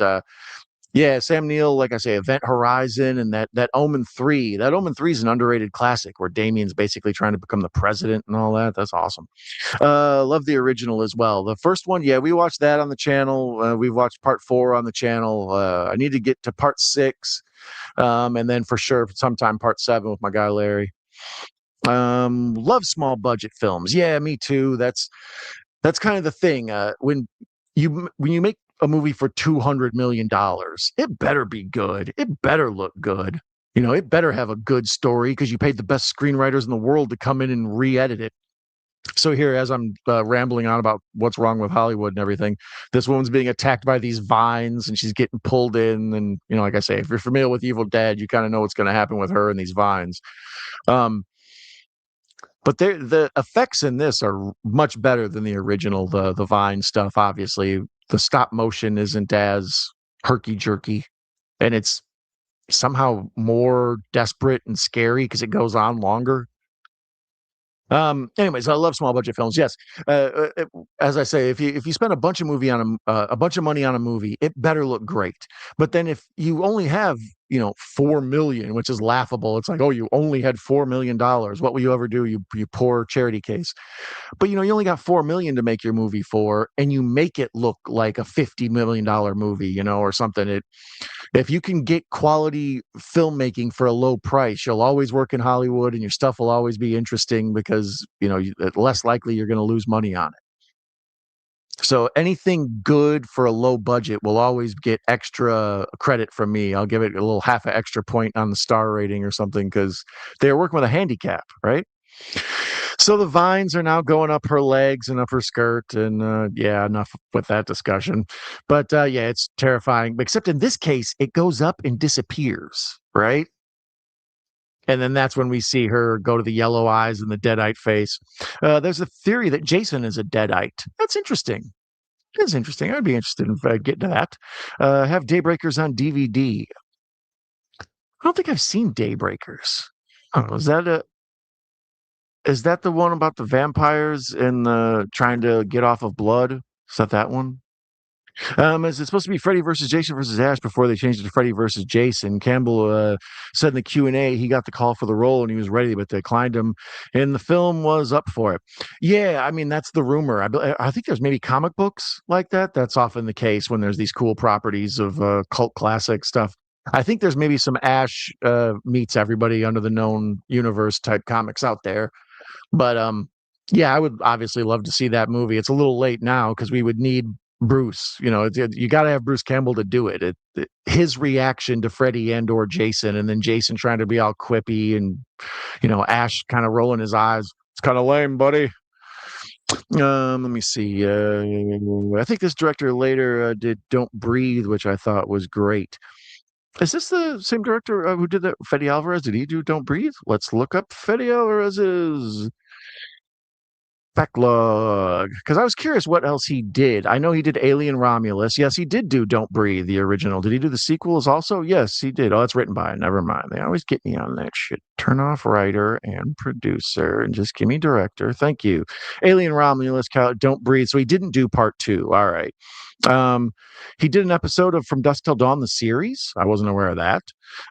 yeah, Sam Neill, like I say, Event Horizon and that Omen 3. That Omen 3 is an underrated classic where Damien's basically trying to become the president and all that. That's awesome. Love the original as well. The first one, yeah, we watched that on the channel. We've watched part 4 on the channel. I need to get to part 6. And then for sure, sometime part 7 with my guy Larry. Love small budget films. Yeah, me too. That's kind of the thing. When you make a movie for $200 million, it better be good. It better look good. It better have a good story, because you paid the best screenwriters in the world to come in and re-edit it. So here, as I'm rambling on about what's wrong with Hollywood and everything, this woman's being attacked by these vines and she's getting pulled in. And, like I say, if you're familiar with Evil Dead, you kind of know what's going to happen with her and these vines. But the effects in this are much better than the original. The vine stuff, obviously, the stop motion isn't as herky jerky, and it's somehow more desperate and scary because it goes on longer. Anyways, I love small budget films. Yes, as I say, if you spend a bunch of a bunch of money on a movie, it better look great. But then if you only have 4 million, which is laughable, it's like, oh, you only had $4 million. What will you ever do? You poor charity case. But you only got 4 million to make your movie for, and you make it look like a $50 million movie, or something. If you can get quality filmmaking for a low price, you'll always work in Hollywood, and your stuff will always be interesting, because less likely you're going to lose money on it. So anything good for a low budget will always get extra credit from me. I'll give it a little half an extra point on the star rating or something, because they're working with a handicap, right? So the vines are now going up her legs and up her skirt, and yeah, enough with that discussion. But yeah, it's terrifying. Except in this case, it goes up and disappears, right? And then that's when we see her go to the yellow eyes and the deadite face. There's a theory that Jason is a deadite. That's interesting. That's interesting. I'd be interested in getting to that. Have Daybreakers on DVD. I don't think I've seen Daybreakers. Oh, is that the one about the vampires and the trying to get off of blood? Is that one? Is it supposed to be Freddy versus Jason versus Ash before they changed it to Freddy versus Jason? Campbell said in the Q&A he got the call for the role and he was ready, but they declined him, and the film was up for it. Yeah, I mean that's the rumor. I think there's maybe comic books like that. That's often the case when there's these cool properties of cult classic stuff. I think there's maybe some Ash meets everybody under the known universe type comics out there, but yeah, I would obviously love to see that movie. It's a little late now because we would need Bruce. You got to have Bruce Campbell to do it. His reaction to Freddy and or Jason, and then Jason trying to be all quippy, and Ash kind of rolling his eyes. It's kind of lame, buddy. Let me see. I think this director later did "Don't Breathe," which I thought was great. Is this the same director who did that? Fede Alvarez? Did he do "Don't Breathe"? Let's look up Fede Alvarez's backlog, because I was curious what else he did. I know he did Alien Romulus. Yes, he did do Don't Breathe, the original. Did he do the sequels also? Yes, he did. Oh, it's written by. Never mind. They always get me on that shit. Turn off writer and producer and just give me director. Thank you. Alien Romulus, Don't Breathe. So he didn't do part two. All right. Um, he did an episode of From Dusk Till Dawn, the series. I wasn't aware of that.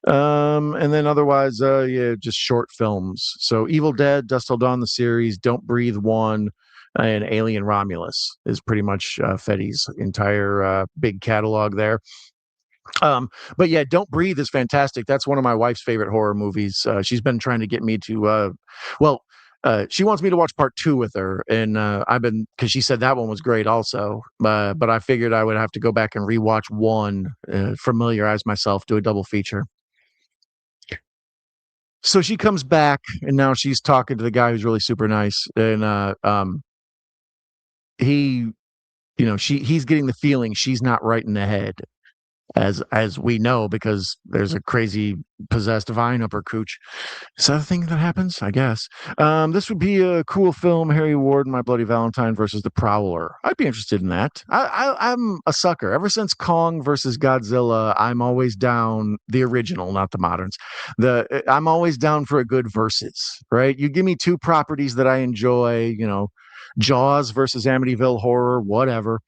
And then otherwise, yeah, just short films. So Evil Dead, Dusk Till Dawn, the series, Don't Breathe one, and Alien Romulus is pretty much Fede's entire big catalog there. Um, but yeah, Don't Breathe is fantastic. That's one of my wife's favorite horror movies. She's been trying to get me to, well, she wants me to watch part two with her, and I've been because she said that one was great also. But I figured I would have to go back and rewatch one, familiarize myself, do a double feature. So she comes back, and now she's talking to the guy who's really super nice, and he, he's getting the feeling she's not right in the head, as we know, because there's a crazy possessed vine up her cooch. Is that a thing that happens? I guess. This would be a cool film. Harry Ward, My Bloody Valentine versus the Prowler. I'd be interested in that. I'm a sucker. Ever since Kong versus Godzilla, I'm always down the original, not the moderns. I'm always down for a good versus. Right? You give me two properties that I enjoy. Jaws versus Amityville Horror, whatever.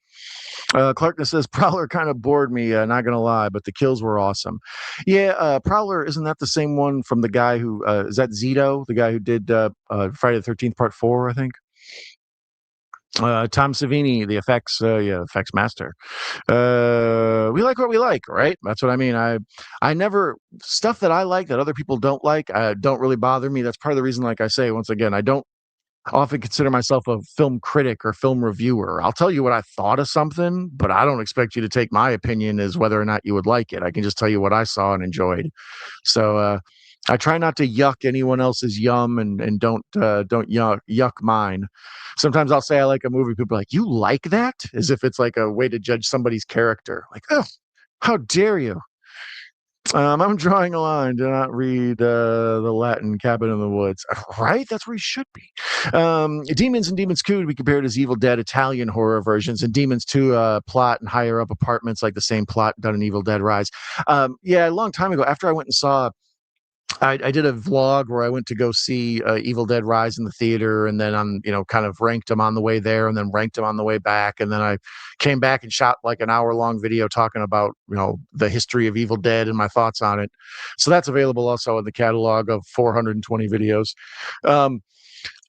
Clarkness says Prowler kind of bored me, not gonna lie, but the kills were awesome. Yeah, Prowler, isn't that the same one from the guy who is that Zito, the guy who did Friday the 13th Part 4, I think. Tom Savini, the effects, yeah, effects master. We like what we like, right? That's what I mean. I never stuff that I like that other people don't like. Don't really bother me. That's part of the reason, like I say, once again, I don't often consider myself a film critic or film reviewer. I'll tell you what I thought of something, but I don't expect you to take my opinion as whether or not you would like it. I can just tell you what I saw and enjoyed. So I try not to yuck anyone else's yum, and don't yuck mine. Sometimes I'll say I like a movie. People are like, "You like that?" As if it's like a way to judge somebody's character. Like, oh, how dare you? I'm drawing a line. Do not read the Latin Cabin in the Woods. Right? That's where he should be. Demons and Demons could be compared as Evil Dead Italian horror versions, and Demons 2 plot and higher up apartments like the same plot done in Evil Dead Rise. Yeah, a long time ago, after I went and saw I did a vlog where I went to go see Evil Dead Rise in the theater, and then kind of ranked them on the way there, and then ranked them on the way back, and then I came back and shot like an hour-long video talking about the history of Evil Dead and my thoughts on it. So that's available also in the catalog of 420 videos. Um,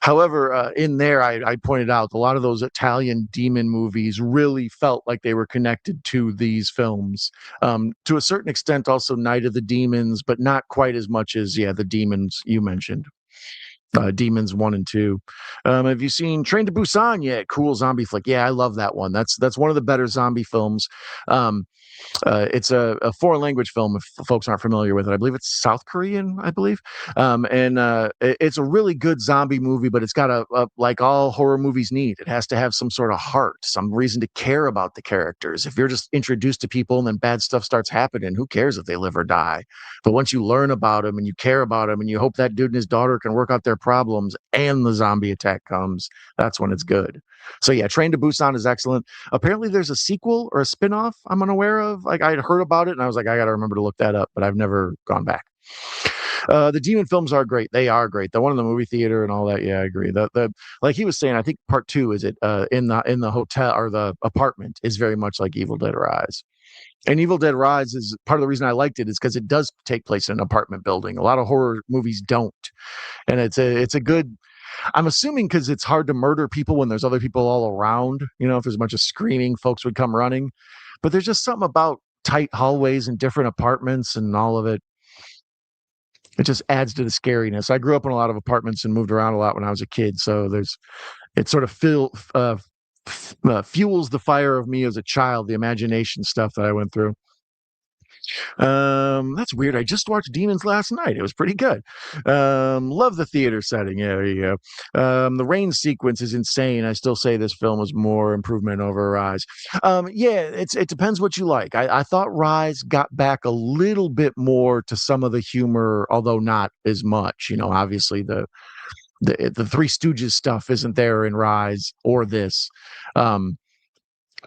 However, in there, I pointed out a lot of those Italian demon movies really felt like they were connected to these films. To a certain extent, also Night of the Demons, but not quite as much as, yeah, the demons you mentioned. Demons 1 and 2. Have you seen Train to Busan yet? Cool zombie flick. Yeah, I love that one. That's one of the better zombie films. Um, it's a foreign language film, if folks aren't familiar with it. I believe it's South Korean, I believe. And it's a really good zombie movie, but it's got like all horror movies need. It has to have some sort of heart, some reason to care about the characters. If you're just introduced to people and then bad stuff starts happening, who cares if they live or die? But once you learn about them and you care about them and you hope that dude and his daughter can work out their problems and the zombie attack comes, that's when it's good. So yeah, Train to Busan is excellent. Apparently there's a sequel or a spin-off I'm unaware of. Like I'd heard about it and I was like, I got to remember to look that up, but I've never gone back. The demon films are great. They are great. The one in the movie theater and all that. Yeah, I agree. The like he was saying, I think part two is it in the hotel or the apartment is very much like Evil Dead Rise. And Evil Dead Rise is part of the reason I liked it is because it does take place in an apartment building. A lot of horror movies don't, and it's a good. I'm assuming because it's hard to murder people when there's other people all around. You know, if there's a bunch of screaming, folks would come running. But there's just something about tight hallways and different apartments and all of it. It just adds to the scariness. I grew up in a lot of apartments and moved around a lot when I was a kid, so there's it sort of fuels the fire of me as a child, the imagination stuff that I went through. That's weird. I just watched Demons last night. It was pretty good. Love the theater setting. Yeah, there you go. The rain sequence is insane. I still say this film was more improvement over Rise. Yeah, it depends what you like. I thought Rise got back a little bit more to some of the humor, although not as much. You know, obviously the Three Stooges stuff isn't there in Rise or this. Um,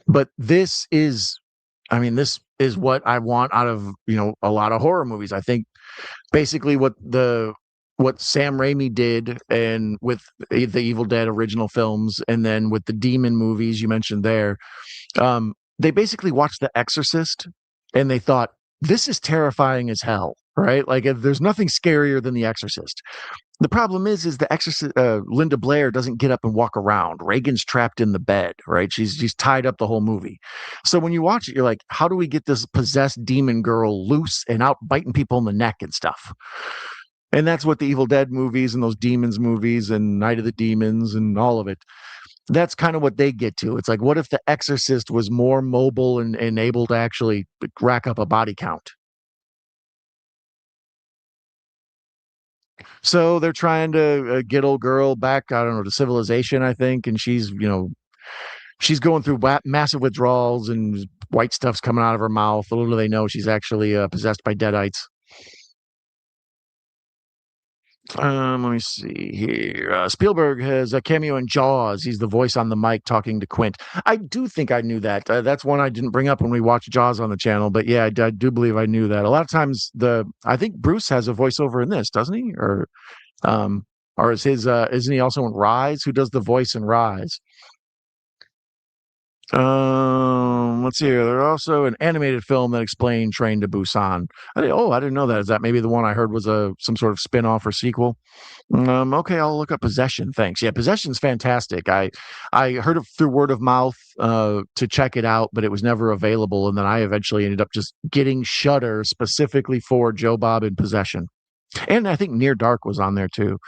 but this is I mean, this is what I want out of, a lot of horror movies. I think basically what Sam Raimi did and with the Evil Dead original films and then with the demon movies you mentioned there, they basically watched The Exorcist and they thought, this is terrifying as hell, right? Like if there's nothing scarier than The Exorcist. The problem is the Exorcist. Linda Blair doesn't get up and walk around. Reagan's trapped in the bed, right? She's tied up the whole movie. So when you watch it, you're like, how do we get this possessed demon girl loose and out biting people in the neck and stuff? And that's what the Evil Dead movies and those demons movies and Night of the Demons and all of it. That's kind of what they get to. It's like, what if the Exorcist was more mobile and able to actually rack up a body count? So they're trying to get old girl back, I don't know, to civilization, I think. And she's going through massive withdrawals and white stuff's coming out of her mouth. Little do they know she's actually possessed by deadites. Let me see here. Spielberg has a cameo in Jaws. He's the voice on the mic talking to Quint. I do think I knew that. That's one I didn't bring up when we watched Jaws on the channel, but yeah, I do believe I knew that. A lot of times, I think Bruce has a voiceover in this, doesn't he? Um, or is his isn't he also in Rise? Who does the voice in Rise? Let's see here. There's also an animated film that explained Train to Busan. I didn't know that. Is that maybe the one I heard was a some sort of spin-off or sequel? Okay, I'll look up Possession. Thanks. Yeah, Possession's fantastic. I heard it through word of mouth to check it out, but it was never available. And then I eventually ended up just getting Shudder specifically for Joe Bob in Possession. And I think Near Dark was on there too.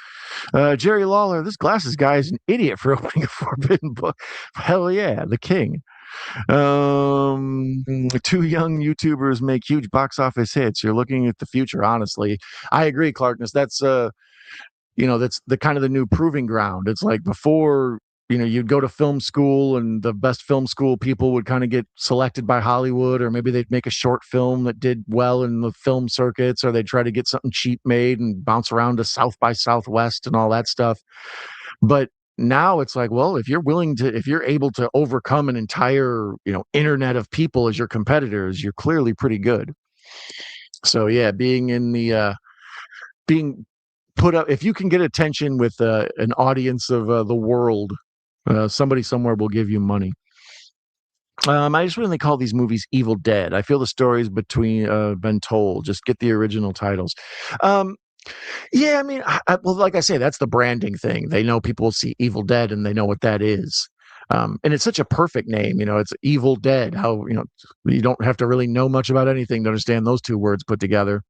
Jerry Lawler, this glasses guy is an idiot for opening a forbidden book. Hell yeah, the king. Two young YouTubers make huge box office hits. You're looking at the future, honestly. I agree, Clarkness. That's the kind of the new proving ground. It's like before, you'd go to film school and the best film school people would kind of get selected by Hollywood, or maybe they'd make a short film that did well in the film circuits, or they'd try to get something cheap made and bounce around to South by Southwest and all that stuff. But now it's like, well, if you're able to overcome an entire, internet of people as your competitors, you're clearly pretty good. So yeah, being put up, if you can get attention with an audience of the world, somebody somewhere will give you money. I just really call these movies Evil Dead. I feel the stories been told. Just get the original titles. Um, yeah, I mean, well, like I say, that's the branding thing. They know people will see Evil Dead and they know what that is. And it's such a perfect name. It's Evil Dead. How you don't have to really know much about anything to understand those two words put together.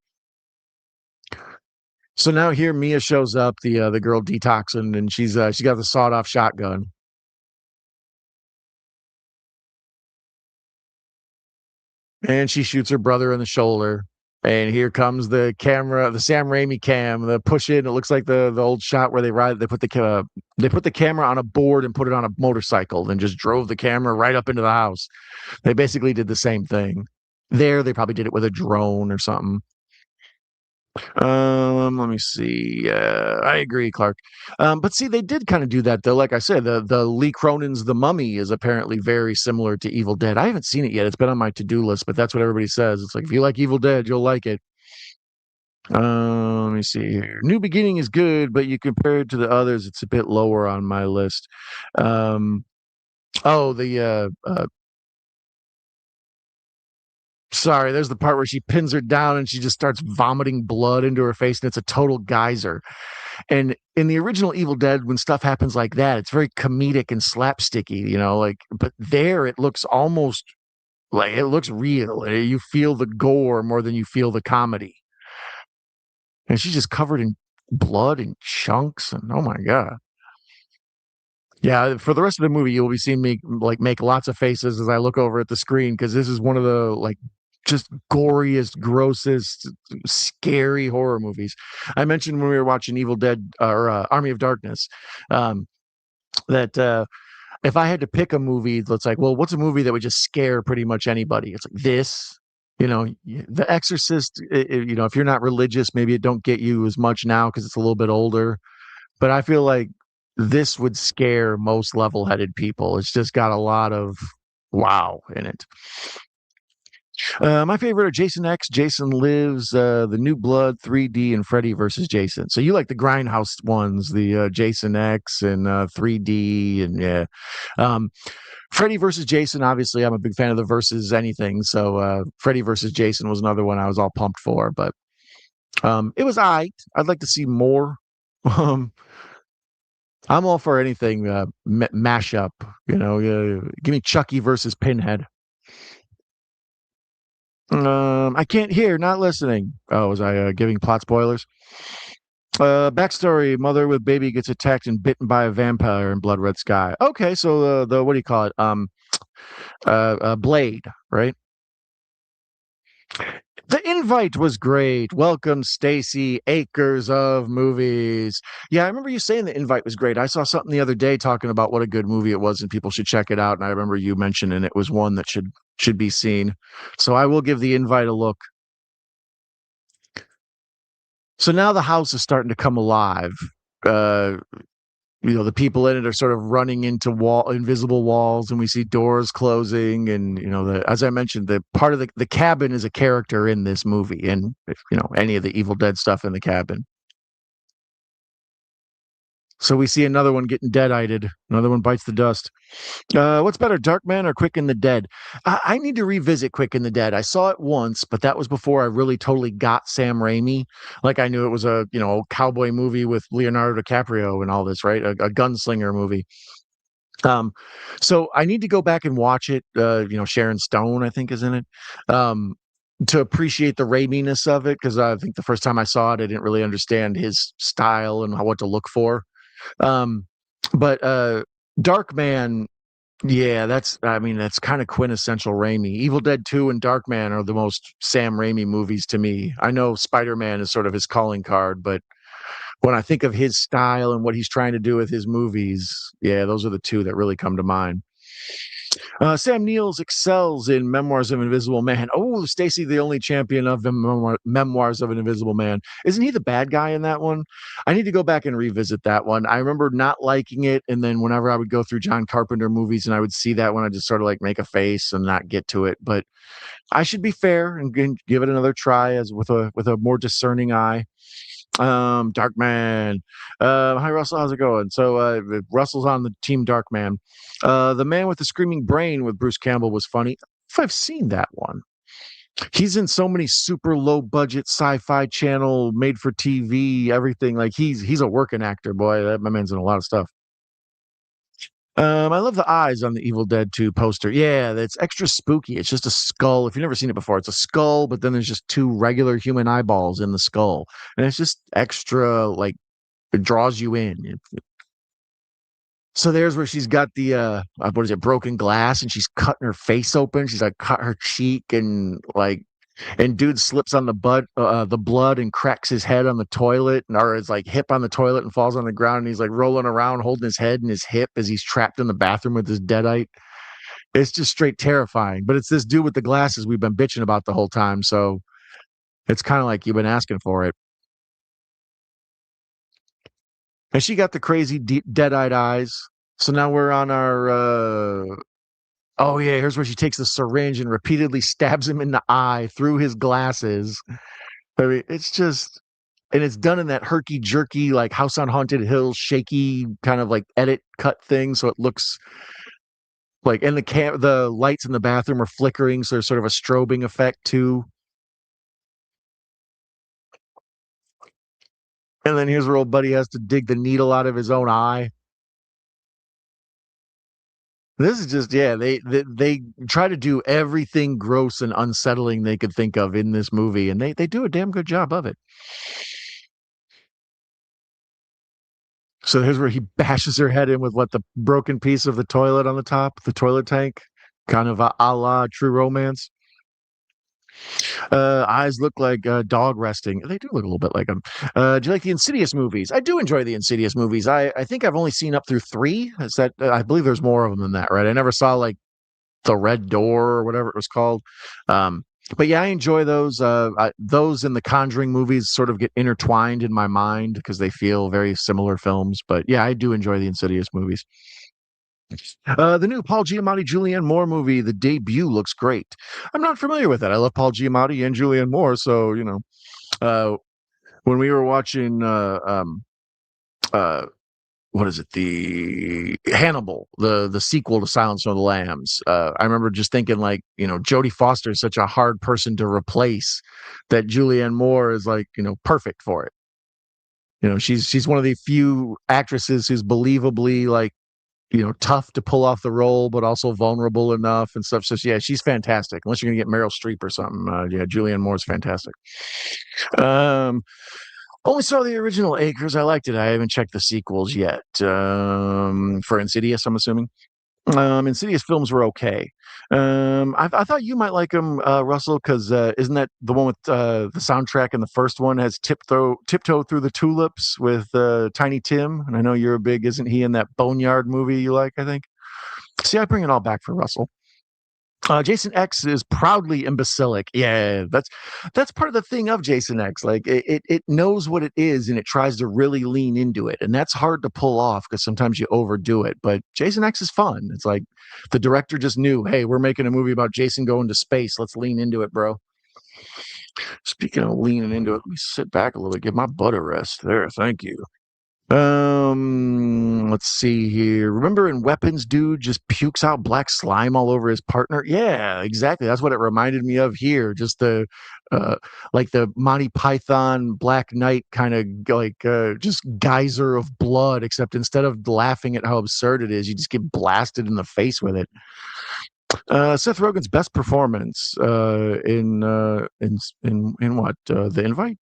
So now here Mia shows up, the girl detoxing, and she got the sawed off shotgun, and she shoots her brother in the shoulder. And here comes the camera, the Sam Raimi cam, the push in. It looks like the old shot where they put the camera on a board and put it on a motorcycle and just drove the camera right up into the house. They basically did the same thing. There, they probably did it with a drone or something. Let me see. I agree, Clark. But see, they did kind of do that though. Like I said, the Lee Cronin's The Mummy is apparently very similar to Evil Dead. I haven't seen it yet. It's been on my to-do list, but that's what everybody says. It's like if you like Evil Dead, you'll like it. Let me see here. New Beginning is good, but you compare it to the others, it's a bit lower on my list. Um, oh, sorry, there's the part where she pins her down and she just starts vomiting blood into her face, and it's a total geyser. And in the original Evil Dead, when stuff happens like that, it's very comedic and slapsticky, like, but there it looks almost like it looks real. You feel the gore more than you feel the comedy. And she's just covered in blood and chunks, and oh my God. Yeah, for the rest of the movie, you'll be seeing me like make lots of faces as I look over at the screen because this is one of the like just goriest, grossest, scary horror movies. I mentioned when we were watching Evil Dead or Army of Darkness, um, that if I had to pick a movie that's like, well, what's a movie that would just scare pretty much anybody? It's like this. The Exorcist. If you're not religious, maybe it don't get you as much now because it's a little bit older. But I feel like this would scare most level-headed people. It's just got a lot of wow in it. My favorite are Jason X, Jason Lives, The New Blood, 3D, and Freddy versus Jason. So you like the Grindhouse ones, the Jason X and 3D, and yeah. Um, Freddy versus Jason, obviously, I'm a big fan of the versus anything. So Freddy versus Jason was another one I was all pumped for, but it was I'd like to see more. Um, I'm all for anything mashup. Give me Chucky versus Pinhead. I can't hear. Not listening. Oh, was I giving plot spoilers? Backstory: Mother with baby gets attacked and bitten by a vampire in Blood Red Sky. Okay, so the what do you call it? Blade, right? The invite was great. Welcome, Stacy, acres of movies. Yeah, I remember you saying the invite was great. I saw something the other day talking about what a good movie it was and people should check it out. And I remember you mentioning it was one that should be seen. So I will give the invite a look. So now the house is starting to come alive. Uh, the people in it are sort of running into invisible walls, and we see doors closing. And as I mentioned, the part of the cabin is a character in this movie, and if, any of the Evil Dead stuff in the cabin. So we see another one getting dead-eyed. Another one bites the dust. What's better, Darkman or Quick and the Dead? I need to revisit Quick and the Dead. I saw it once, but that was before I really totally got Sam Raimi. Like I knew it was a cowboy movie with Leonardo DiCaprio and all this, right? A gunslinger movie. Um, so I need to go back and watch it. Sharon Stone, I think, is in it. Um, to appreciate the Raiminess of it, because I think the first time I saw it, I didn't really understand his style and what to look for. Um, but Darkman, yeah, that's kind of quintessential Raimi. Evil Dead 2 and Darkman are the most Sam Raimi movies to me. I know Spider-Man is sort of his calling card, but when I think of his style and what he's trying to do with his movies, yeah, those are the two that really come to mind. Sam Neill's excels in Memoirs of an Invisible Man. Oh, Stacy, the only champion of the Memoirs of an Invisible Man. Isn't he the bad guy in that one? I need to go back and revisit that one. I remember not liking it, and then whenever I would go through John Carpenter movies and I would see that one, I just sort of like make a face and not get to it. But I should be fair and give it another try as with a more discerning eye. Darkman. Hi Russell, how's it going? So Russell's on the team Darkman. The Man with the Screaming Brain with Bruce Campbell was funny. If I've seen that one. He's in so many super low budget sci-fi channel, made for TV, everything. Like he's a working actor, boy. My man's in a lot of stuff. I love the eyes on the Evil Dead 2 poster. Yeah, that's extra spooky. It's just a skull. If you've never seen it before, it's a skull, but then there's just two regular human eyeballs in the skull. And it's just extra, like, it draws you in. So there's where she's got the what is it, broken glass, and she's cutting her face open. She's like cut her cheek, and like, and dude slips on the blood and cracks his head on the toilet, or his like hip on the toilet and falls on the ground, and he's like rolling around holding his head and his hip as he's trapped in the bathroom with his deadite. It's just straight terrifying. But it's this dude with the glasses we've been bitching about the whole time, so it's kind of like you've been asking for it. And she got the crazy dead-eyed eyes. So now we're on our oh yeah, here's where she takes the syringe and repeatedly stabs him in the eye through his glasses. I mean, it's just, and it's done in that herky jerky, like House on Haunted Hill, shaky kind of like edit cut thing. So it looks like, and the lights in the bathroom are flickering. So there's sort of a strobing effect too. And then here's where old buddy has to dig the needle out of his own eye. This is just, yeah, they try to do everything gross and unsettling they could think of in this movie, and they do a damn good job of it. So here's where he bashes her head in with what, the broken piece of the toilet on the top, the toilet tank, kind of a la True Romance. Eyes look like dog resting. They do look a little bit like them. Do you like the Insidious movies? I do enjoy the Insidious movies. I think I've only seen up through three. Is that I believe there's more of them than that, right? I never saw like the Red Door or whatever it was called. Um, but yeah, I enjoy those. Those and the Conjuring movies sort of get intertwined in my mind because they feel very similar films. But yeah, I do enjoy the Insidious movies. The new Paul Giamatti Julianne Moore movie, The Debut, looks great. I'm not familiar with it. I love Paul Giamatti and Julianne Moore, so uh, when we were watching uh, what is it, the Hannibal, the sequel to Silence of the Lambs, I remember just thinking, like, Jodie Foster is such a hard person to replace, that Julianne Moore is like, perfect for it. She's one of the few actresses who's believably, like, tough to pull off the role, but also vulnerable enough and stuff. So yeah, she's fantastic. Unless you're gonna get Meryl Streep or something, yeah, Julianne Moore's fantastic. Um, Only saw the original Acres. I liked it. I haven't checked the sequels yet. For Insidious, I'm assuming. Insidious films were okay. I thought you might like them, Russell, because isn't that the one with the soundtrack in the first one has tiptoe through the tulips with Tiny Tim, and I know you're a big, isn't he in that Boneyard movie you like? I think. See, I bring it all back for Russell. Jason X is proudly imbecilic. Yeah, that's part of the thing of Jason X. Like it knows what it is and it tries to really lean into it, and that's hard to pull off because sometimes you overdo it. But Jason X is fun. It's like the director just knew, hey, we're making a movie about Jason going to space. Let's lean into it, bro. Speaking of leaning into it, let me sit back a little bit, give my butt a rest. There, thank you. Let's see here. Remember in Weapons, dude just pukes out black slime all over his partner? Yeah, exactly. That's what it reminded me of here. Just uh like the Monty Python Black Knight kind of, like, just geyser of blood, except instead of laughing at how absurd it is, you just get blasted in the face with it. Seth Rogen's best performance in what, The Invite?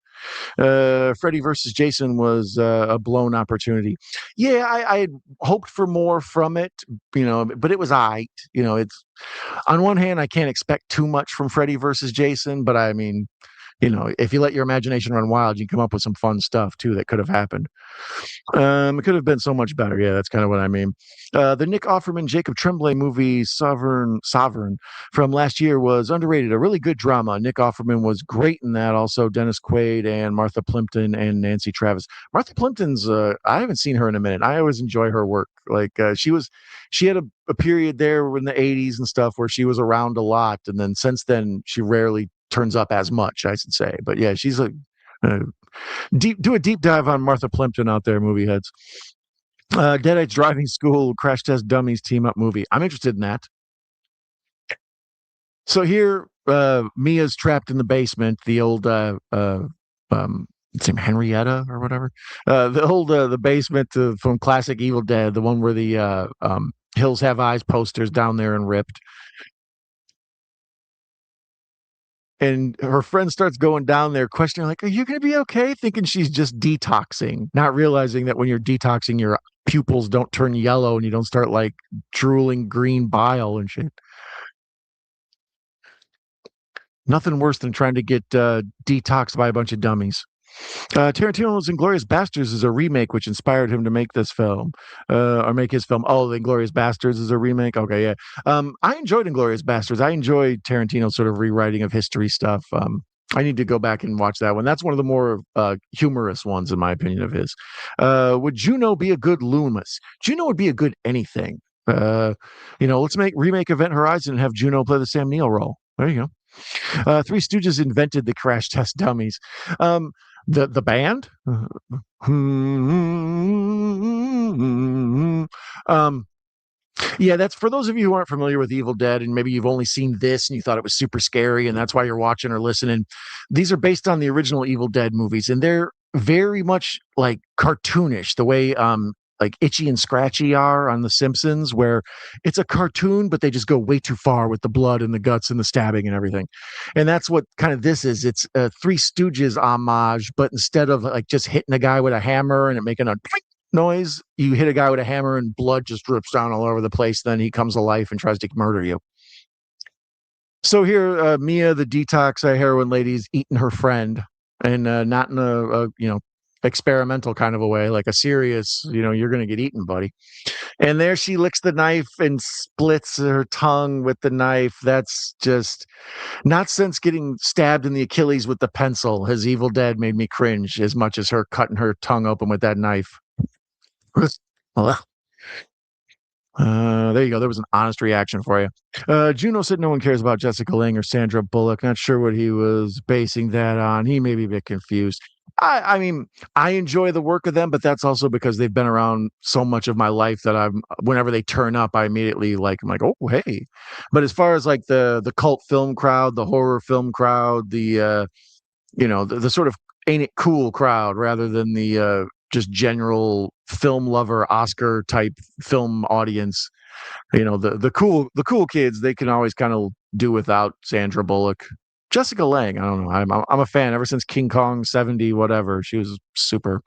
Freddy versus Jason was a blown opportunity. Yeah, I had hoped for more from it, but it was aight. It's, on one hand, I can't expect too much from Freddy versus Jason, but I mean, if you let your imagination run wild, you can come up with some fun stuff too that could have happened. It could have been so much better. Yeah, that's kind of what I mean. The Nick Offerman, Jacob Tremblay movie Sovereign from last year was underrated. A really good drama. Nick Offerman was great in that. Also, Dennis Quaid and Martha Plimpton and Nancy Travis. Martha Plimpton's, I haven't seen her in a minute. I always enjoy her work. Like, she had a period there in the '80s and stuff where she was around a lot, and then since then she rarely turns up as much, I should say. But yeah, she's a uh, do a deep dive on Martha Plimpton out there, movie heads. Deadites Driving School, Crash Test Dummies team up movie. I'm interested in that. So here, Mia's trapped in the basement. The old, what's name, Henrietta or whatever. The old, the basement from classic Evil Dead, the one where the Hills Have Eyes posters down there and ripped. And her friend starts going down there, questioning, like, "Are you going to be okay?" Thinking she's just detoxing, not realizing that when you're detoxing, your pupils don't turn yellow and you don't start, like, drooling green bile and shit. Nothing worse than trying to get detoxed by a bunch of dummies. Tarantino's Inglorious Bastards is a remake, which inspired him to make this film, or make his film. Oh, the Inglorious Bastards is a remake. Okay, yeah. I enjoyed Inglorious Bastards. I enjoyed Tarantino's sort of rewriting of history stuff. I need to go back and watch that one. That's one of the more humorous ones, in my opinion, of his. Would Juno be a good Loomis? Juno would be a good anything. Let's remake Event Horizon and have Juno play the Sam Neill role. There you go. Three Stooges invented the crash test dummies. Um, the band. Um, yeah, that's for those of you who aren't familiar with Evil Dead and maybe you've only seen this and you thought it was super scary and that's why you're watching or listening. These are based on the original Evil Dead movies and they're very much like cartoonish, the way like Itchy and Scratchy are on The Simpsons, where it's a cartoon, but they just go way too far with the blood and the guts and the stabbing and everything. And that's what kind of this is. It's a Three Stooges homage, but instead of like just hitting a guy with a hammer and it making a noise, you hit a guy with a hammer and blood just drips down all over the place. Then he comes to life and tries to murder you. So here, Mia, the detox heroin lady's eating her friend, and not in a experimental kind of a way, like a serious, you're gonna get eaten, buddy. And there she licks the knife and splits her tongue with the knife. That's just not since getting stabbed in the Achilles with the pencil has Evil Dead made me cringe as much as her cutting her tongue open with that knife. There you go. There was an honest reaction for you. Juno said no one cares about Jessica Lange or Sandra Bullock. Not sure what he was basing that on. He may be a bit confused. I mean, I enjoy the work of them, but that's also because they've been around so much of my life that whenever they turn up, I immediately I'm like, oh, hey. But as far as like the cult film crowd, the horror film crowd, the sort of ain't it cool crowd rather than the just general film lover Oscar type film audience. The cool kids, they can always kind of do without Sandra Bullock. Jessica Lange, I don't know. I'm a fan ever since King Kong 70 whatever. She was super.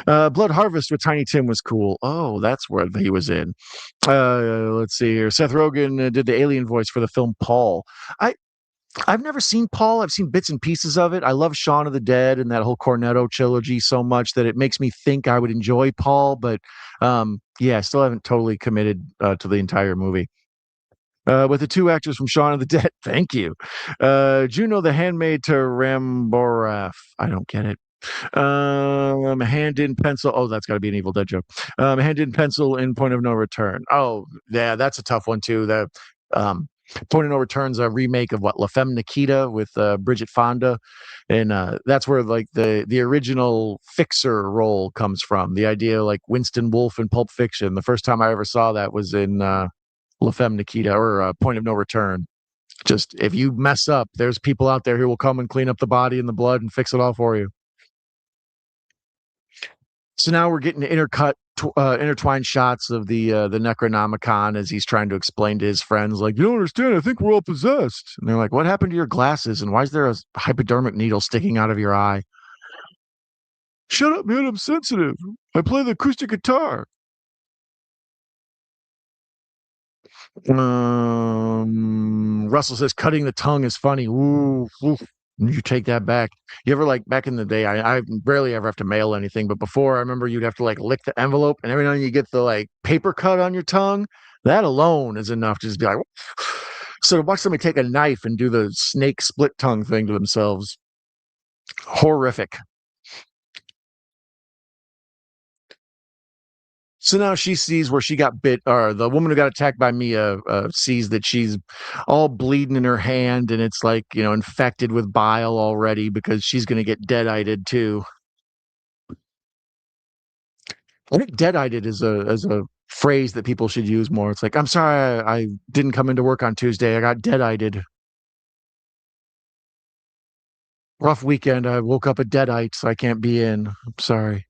Blood Harvest with Tiny Tim was cool. Oh, that's where he was in. Let's see here. Seth Rogen did the alien voice for the film Paul. I've never seen Paul. I've seen bits and pieces of it. I love Shaun of the Dead and that whole Cornetto trilogy so much that it makes me think I would enjoy Paul. But yeah, I still haven't totally committed to the entire movie. With the two actors from Shaun of the Dead, thank you. Juno, the handmaid to Ramboraf. I don't get it. Hand in pencil. Oh, that's got to be an Evil Dead joke. Hand in pencil in Point of No Return. Oh, yeah, that's a tough one too. The Point of No Return's a remake of what La Femme Nikita with Bridget Fonda, and that's where like the original fixer role comes from. The idea like Winston Wolfe in Pulp Fiction. The first time I ever saw that was in La Femme Nikita or Point of No Return. Just if you mess up, there's people out there who will come and clean up the body and the blood and fix it all for you. So now we're getting intertwined shots of the Necronomicon as he's trying to explain to his friends, like, you don't understand. I think we're all possessed. And they're like, what happened to your glasses? And why is there a hypodermic needle sticking out of your eye? Shut up, man. I'm sensitive. I play the acoustic guitar. Russell says cutting the tongue is funny. Ooh, ooh. You take that back. You ever like back in the day? I rarely ever have to mail anything, but before I remember you'd have to like lick the envelope, and every time you get the like paper cut on your tongue, that alone is enough to just be like. So to watch somebody take a knife and do the snake split tongue thing to themselves, horrific. So now she sees where she got bit, or the woman who got attacked by Mia sees that she's all bleeding in her hand, and it's like infected with bile already because she's going to get dead-eyed too. I think dead-eyed is a phrase that people should use more. It's like, I'm sorry, I didn't come into work on Tuesday. I got dead-eyed. Rough weekend. I woke up a dead-eyed, so I can't be in. I'm sorry.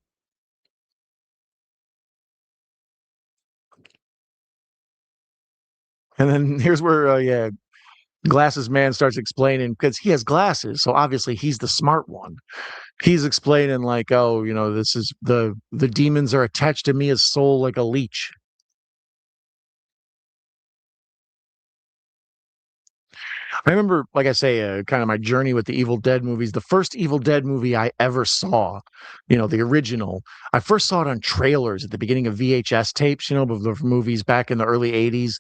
And then here's where, yeah, Glasses Man starts explaining because he has glasses, so obviously he's the smart one. He's explaining like, oh, this is the demons are attached to Mia's soul like a leech. I remember, like I say, kind of my journey with the Evil Dead movies. The first Evil Dead movie I ever saw, the original, I first saw it on trailers at the beginning of VHS tapes, of the movies back in the early 80s.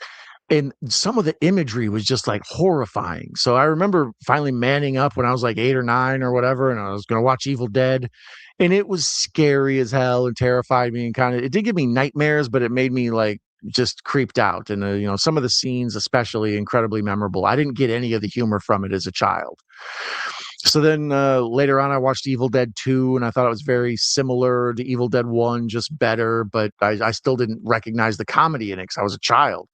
And some of the imagery was just like horrifying. So I remember finally manning up when I was like 8 or 9 or whatever, and I was going to watch Evil Dead. And it was scary as hell and terrified me and it did give me nightmares, but it made me like just creeped out, and some of the scenes, especially, incredibly memorable. I didn't get any of the humor from it as a child. So then later on, I watched Evil Dead 2, and I thought it was very similar to Evil Dead 1, just better, but I still didn't recognize the comedy in it because I was a child.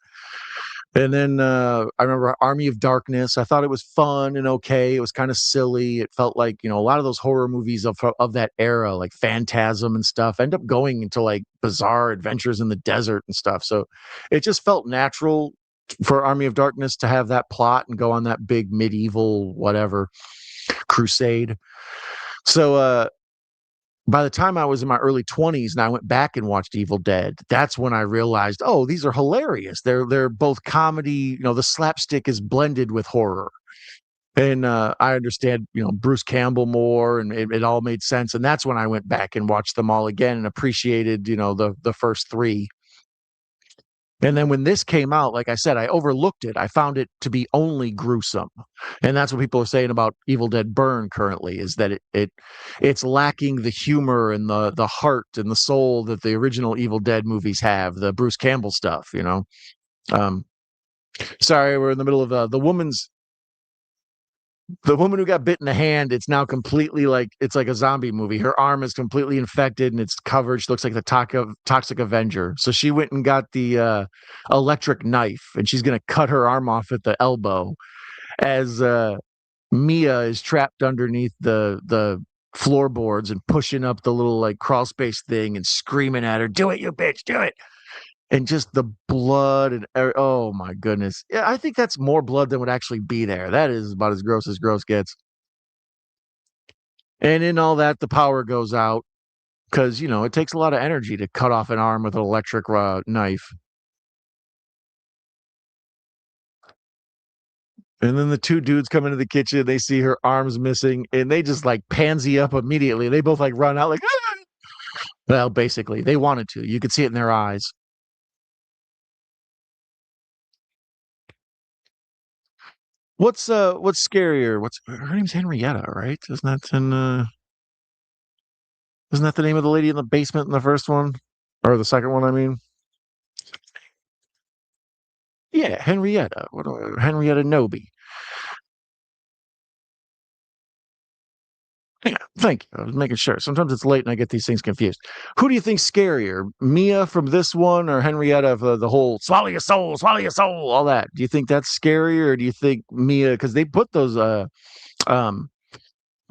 And then I remember Army of Darkness. I thought it was fun and okay. It was kind of silly. It felt like, a lot of those horror movies of that era, like Phantasm and stuff, end up going into like bizarre adventures in the desert and stuff. So it just felt natural for Army of Darkness to have that plot and go on that big medieval whatever crusade. So by the time I was in my early 20s and I went back and watched Evil Dead, that's when I realized, oh, these are hilarious. They're both comedy, the slapstick is blended with horror. And I understand, Bruce Campbell more, and it all made sense. And that's when I went back and watched them all again and appreciated, the first three. And then when this came out, like I said, I overlooked it. I found it to be only gruesome. And that's what people are saying about Evil Dead Burn currently, is that it's lacking the humor and the heart and the soul that the original Evil Dead movies have, the Bruce Campbell stuff. Um, sorry, we're in the middle of the woman who got bit in the hand. It's now completely like it's like a zombie movie. Her arm is completely infected and it's covered. She looks like the toxic Avenger. So she went and got the electric knife, and she's gonna cut her arm off at the elbow as Mia is trapped underneath the floorboards and pushing up the little like crawl space thing and screaming at her, "Do it, you bitch, do it!" And just the blood and oh my goodness. Yeah, I think that's more blood than would actually be there. That is about as gross gets. And in all that, the power goes out because, it takes a lot of energy to cut off an arm with an electric knife. And then the two dudes come into the kitchen, they see her arms missing, and they just like pansy up immediately. They both like run out like, "Ah!" Well, basically, they wanted to. You could see it in their eyes. What's scarier? What's her name's Henrietta, right? Isn't that the name of the lady in the basement in the first one? Or the second one, I mean? Yeah, Henrietta. Henrietta Noby. Yeah, thank you. I was making sure. Sometimes it's late and I get these things confused. Who do you think's scarier, Mia from this one or Henrietta of the whole swallow your soul, all that? Do you think that's scarier, or do you think Mia? Because they put those. Um,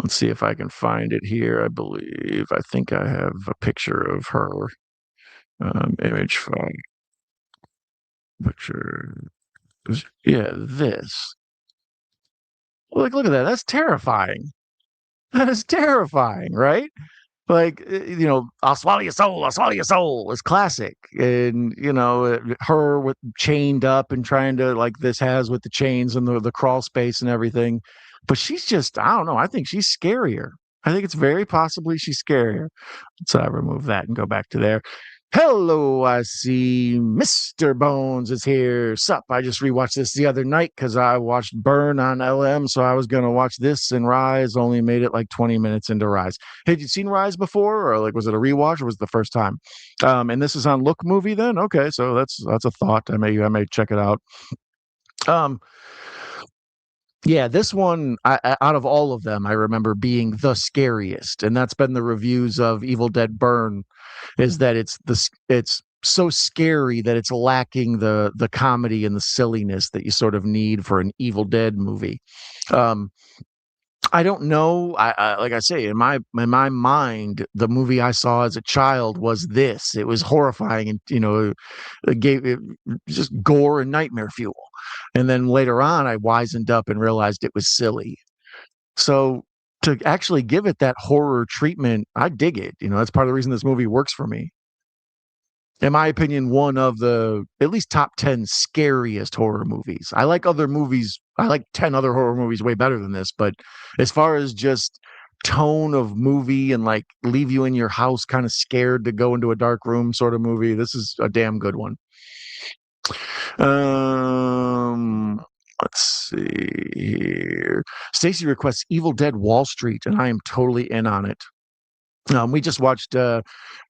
let's see if I can find it here. I think I have a picture of her. Image file picture. Yeah, this. Look at that. That's terrifying. That is terrifying, right? Like, I'll swallow your soul is classic. And, her with chained up and trying to, like this has with the chains and the crawl space and everything. But she's just, I don't know. I think she's scarier. I think it's very possibly she's scarier. Let's remove that and go back to there. Hello, I see Mr. Bones is here. Sup? I just rewatched this the other night because I watched Burn on LM, so I was gonna watch this and Rise. Only made it like 20 minutes into Rise. Had you seen Rise before, or like was it a rewatch, or was it the first time? And this is on Look Movie then. Okay, so that's a thought. I may check it out. Um, yeah, this one out of all of them, I remember being the scariest, and that's been the reviews of Evil Dead Burn, is that it's so scary that it's lacking the comedy and the silliness that you sort of need for an Evil Dead movie. Um, I don't know. Like I say, in my mind, the movie I saw as a child was this. It was horrifying, and it gave it just gore and nightmare fuel. And then later on, I wisened up and realized it was silly. So to actually give it that horror treatment, I dig it. That's part of the reason this movie works for me. In my opinion, one of the at least top 10 scariest horror movies. I like other movies. I like 10 other horror movies way better than this. But as far as just tone of movie and like leave you in your house kind of scared to go into a dark room sort of movie, this is a damn good one. Um, let's see here. Stacy requests Evil Dead Wall Street, and I am totally in on it. We just watched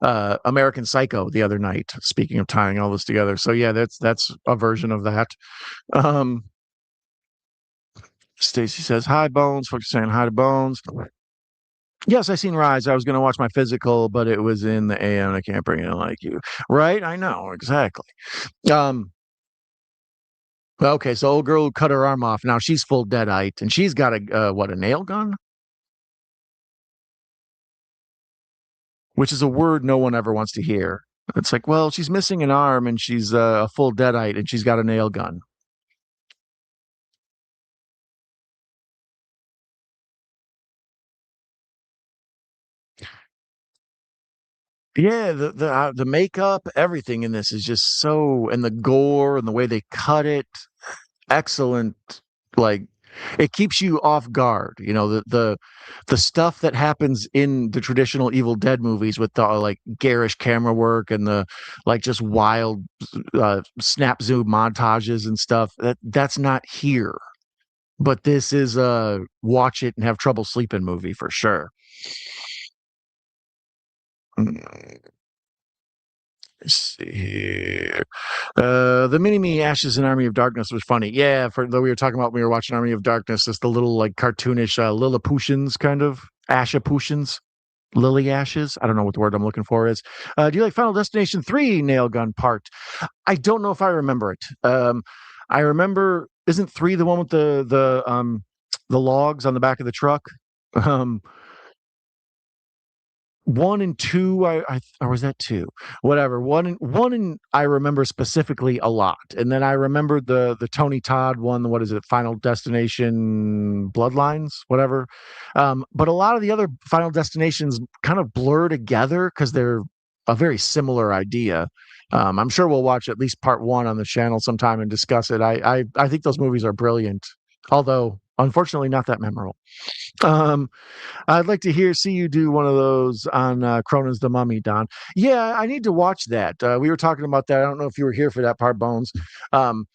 American Psycho the other night. Speaking of tying all this together, so yeah, that's a version of that. Um, Stacy says hi, Bones. Folks are saying hi to Bones. Yes, I seen Rise. I was going to watch my physical, but it was in the AM. I can't bring it in like you, right? I know exactly. Um, okay, so old girl who cut her arm off. Now she's full deadite, and she's got a what, a nail gun, which is a word no one ever wants to hear. It's like, well, she's missing an arm, and she's a full deadite, and she's got a nail gun. Yeah, the makeup, everything in this is just so, and the gore and the way they cut it, excellent. Like, it keeps you off guard. You know, the stuff that happens in the traditional Evil Dead movies with the like garish camera work and the like just wild snap zoom montages and stuff. That's not here. But this is a watch it and have trouble sleeping movie for sure. Let's see here. The mini me Ashes and Army of Darkness was funny. Yeah, for though we were talking about when we were watching Army of Darkness, just the little like cartoonish Lilliputians kind of Ashaputians. Lily Ashes. I don't know what the word I'm looking for is. Do you like Final Destination 3 nail gun part? I don't know if I remember it. I remember isn't 3 the one with the logs on the back of the truck? Um, one and two, or was that two? Whatever. One and I remember specifically a lot, and then I remembered the Tony Todd one. What is it? Final Destination Bloodlines, whatever. But a lot of the other Final Destinations kind of blur together because they're a very similar idea. I'm sure we'll watch at least part one on the channel sometime and discuss it. I think those movies are brilliant, although unfortunately not that memorable. Um, I'd like to see you do one of those on Cronin's The Mummy, Don. Yeah, I need to watch that. We were talking about that. I don't know if you were here for that part, Bones. Um,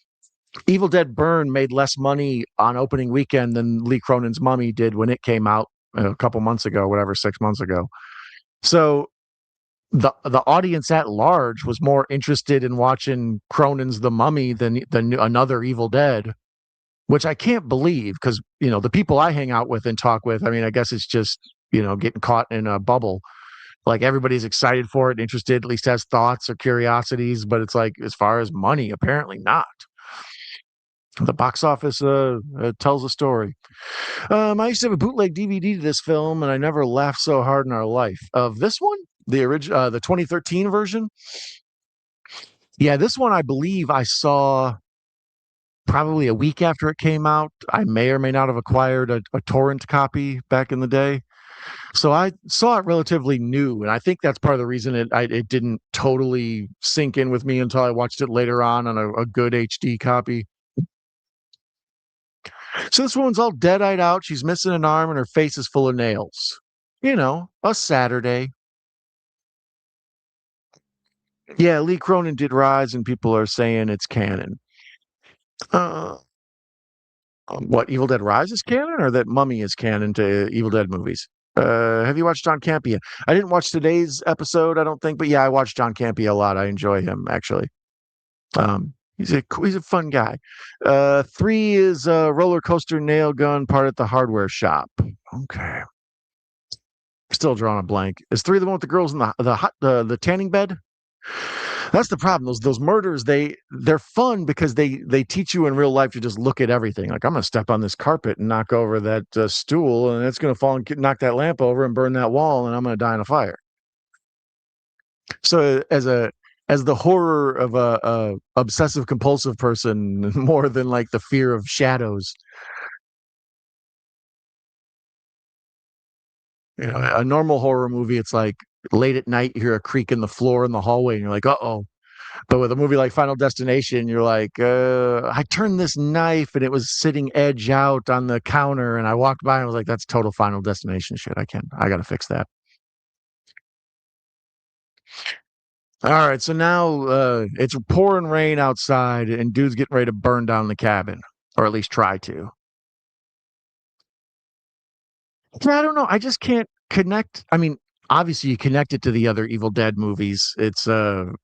Evil Dead Burn made less money on opening weekend than Lee Cronin's Mummy did when it came out a couple months ago, whatever, 6 months ago. So the audience at large was more interested in watching Cronin's The Mummy than another Evil Dead, which I can't believe because the people I hang out with and talk with. I mean, I guess it's just getting caught in a bubble. Like everybody's excited for it, interested, at least has thoughts or curiosities, but it's like as far as money, apparently not. The box office tells a story. I used to have a bootleg DVD to this film, and I never laughed so hard in our life. Of this one, the original, the 2013 version. Yeah, this one I believe I saw probably a week after it came out. I may or may not have acquired a torrent copy back in the day. So I saw it relatively new, and I think that's part of the reason it didn't totally sink in with me until I watched it later on a good HD copy. So this woman's all dead-eyed out. She's missing an arm, and her face is full of nails. A Saturday. Yeah, Lee Cronin did Rise, and people are saying it's canon. Uh, what, Evil Dead Rise is canon, or that Mummy is canon to Evil Dead movies? Have you watched John Campea? I didn't watch today's episode, I don't think, but yeah, I watched John Campea a lot. I enjoy him actually. He's a fun guy. Three is a roller coaster nail gun part at the hardware shop. Okay, still drawing a blank. Is three the one with the girls in the tanning bed? That's the problem. Those murders, they're fun because they teach you in real life to just look at everything. Like, I'm gonna step on this carpet and knock over that stool, and it's gonna fall and knock that lamp over and burn that wall, and I'm gonna die in a fire. So as the horror of a obsessive compulsive person more than like the fear of shadows. A normal horror movie, it's like late at night, you hear a creak in the floor in the hallway, and you're like, uh-oh. But with a movie like Final Destination, you're like, I turned this knife and it was sitting edge out on the counter, and I walked by and was like, that's total Final Destination shit. I got to fix that. All right, so now it's pouring rain outside, and dude's getting ready to burn down the cabin, or at least try to. I don't know. I just can't connect. I mean, Obviously you connect it to the other Evil Dead movies. It's an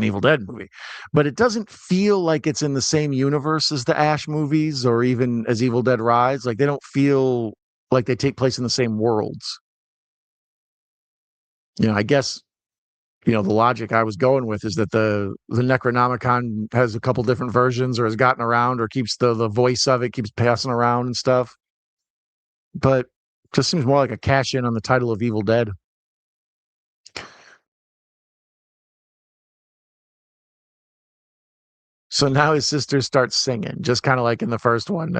Evil Dead movie, but it doesn't feel like it's in the same universe as the Ash movies or even as Evil Dead Rise. Like they don't feel like they take place in the same worlds. I guess the logic I was going with is that the Necronomicon has a couple different versions or has gotten around or keeps the voice of it keeps passing around and stuff. But just seems more like a cash in on the title of Evil Dead. So now his sister starts singing, just kind of like in the first one,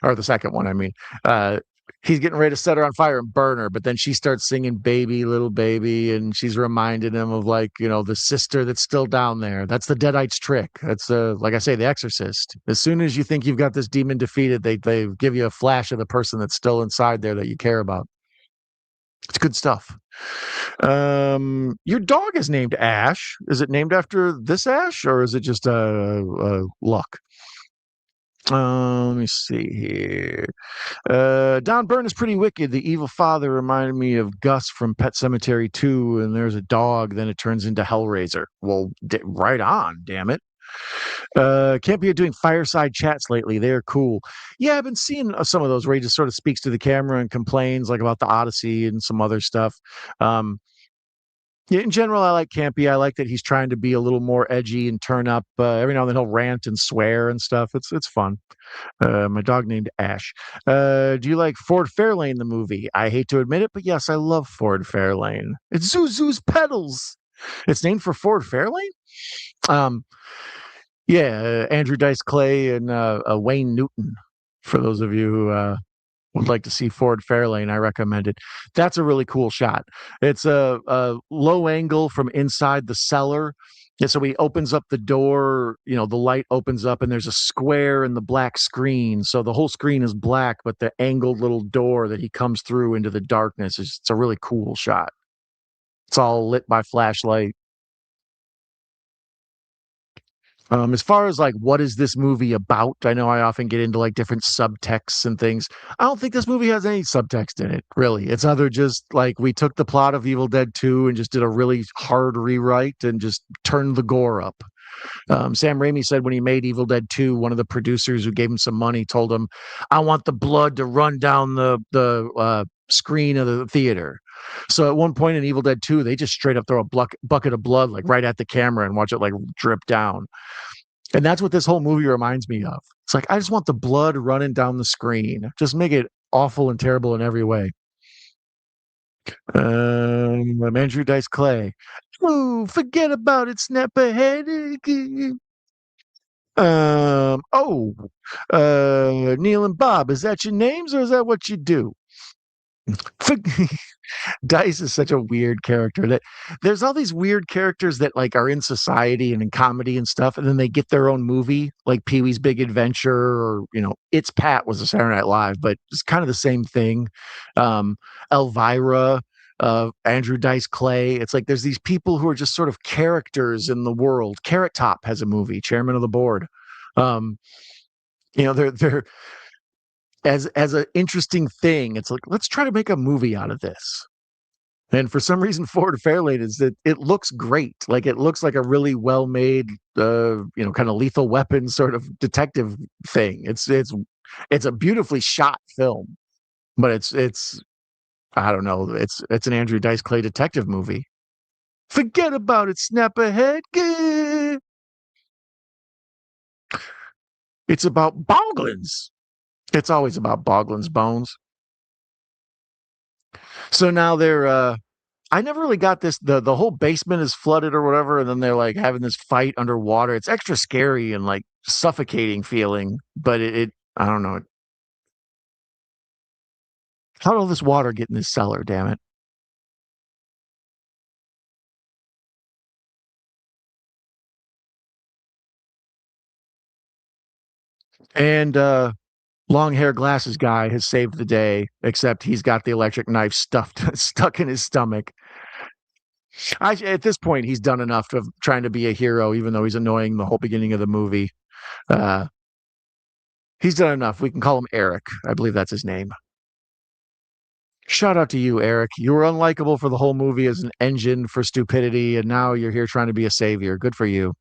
or the second one. I mean, uh, he's getting ready to set her on fire and burn her, but then she starts singing "Baby, Little Baby," and she's reminding him of like the sister that's still down there. That's the Deadites' trick. That's like I say, the Exorcist. As soon as you think you've got this demon defeated, they give you a flash of the person that's still inside there that you care about. It's good stuff. Your dog is named Ash. Is it named after this Ash, or is it just luck? Let me see here. Don Byrne is pretty wicked. The evil father reminded me of Gus from Pet Cemetery 2, and there's a dog, then it turns into Hellraiser. Well, right on, damn it. Can't be doing fireside chats lately. They're cool. Yeah, I've been seeing some of those where he just sort of speaks to the camera and complains like about the Odyssey and some other stuff. Um, yeah, in general, I like Campy. I like that he's trying to be a little more edgy and turn up. Every now and then he'll rant and swear and stuff. It's fun. My dog named Ash. Do you like Ford Fairlane the movie? I hate to admit it, but yes, I love Ford Fairlane. It's Zuzu's pedals. It's named for Ford Fairlane. Um, yeah, Andrew Dice Clay and Wayne Newton. For those of you who would like to see Ford Fairlane, I recommend it. That's a really cool shot. It's a low angle from inside the cellar. Yeah, so he opens up the door, the light opens up and there's a square in the black screen. So the whole screen is black, but the angled little door that he comes through into the darkness it's a really cool shot. It's all lit by flashlight. As far as like what is this movie about? I know I often get into like different subtexts and things. I don't think this movie has any subtext in it, really. It's either just like we took the plot of Evil Dead 2 and just did a really hard rewrite and just turned the gore up. Sam Raimi said when he made Evil Dead 2, one of the producers who gave him some money told him, "I want the blood to run down the screen of the theater." So at one point in Evil Dead 2, they just straight up throw a bucket of blood like right at the camera and watch it like drip down. And that's what this whole movie reminds me of. It's like I just want the blood running down the screen. Just make it awful and terrible in every way. Andrew Dice Clay. Oh, forget about it. Snap ahead. Oh, Neil and Bob, is that your names or is that what you do? Dice is such a weird character that there's all these weird characters that like are in society and in comedy and stuff, and then they get their own movie, like Pee Wee's Big Adventure, or It's Pat was a Saturday Night Live, but it's kind of the same thing. Um, Elvira, Andrew Dice Clay. It's like there's these people who are just sort of characters in the world. Carrot Top has a movie, Chairman of the Board. Um, they're as an interesting thing. It's like let's try to make a movie out of this. And for some reason, Ford Fairlane is that it looks great. Like it looks like a really well made, kind of Lethal Weapon sort of detective thing. It's a beautifully shot film, but it's I don't know. It's an Andrew Dice Clay detective movie. Forget about it. Snap ahead. Gah. It's about Boglins. It's always about Boglin's bones. So now they're I never really got this. The whole basement is flooded or whatever, and then they're like having this fight underwater. It's extra scary and like suffocating feeling, but it I don't know. How did all this water get in this cellar, damn it? And long hair glasses guy has saved the day, except he's got the electric knife stuffed stuck in his stomach. At this point, he's done enough of trying to be a hero, even though he's annoying the whole beginning of the movie. Uh, he's done enough. We can call him Eric. I believe that's his name. Shout out to you, Eric. You were unlikable for the whole movie as an engine for stupidity, and now you're here trying to be a savior. Good for you.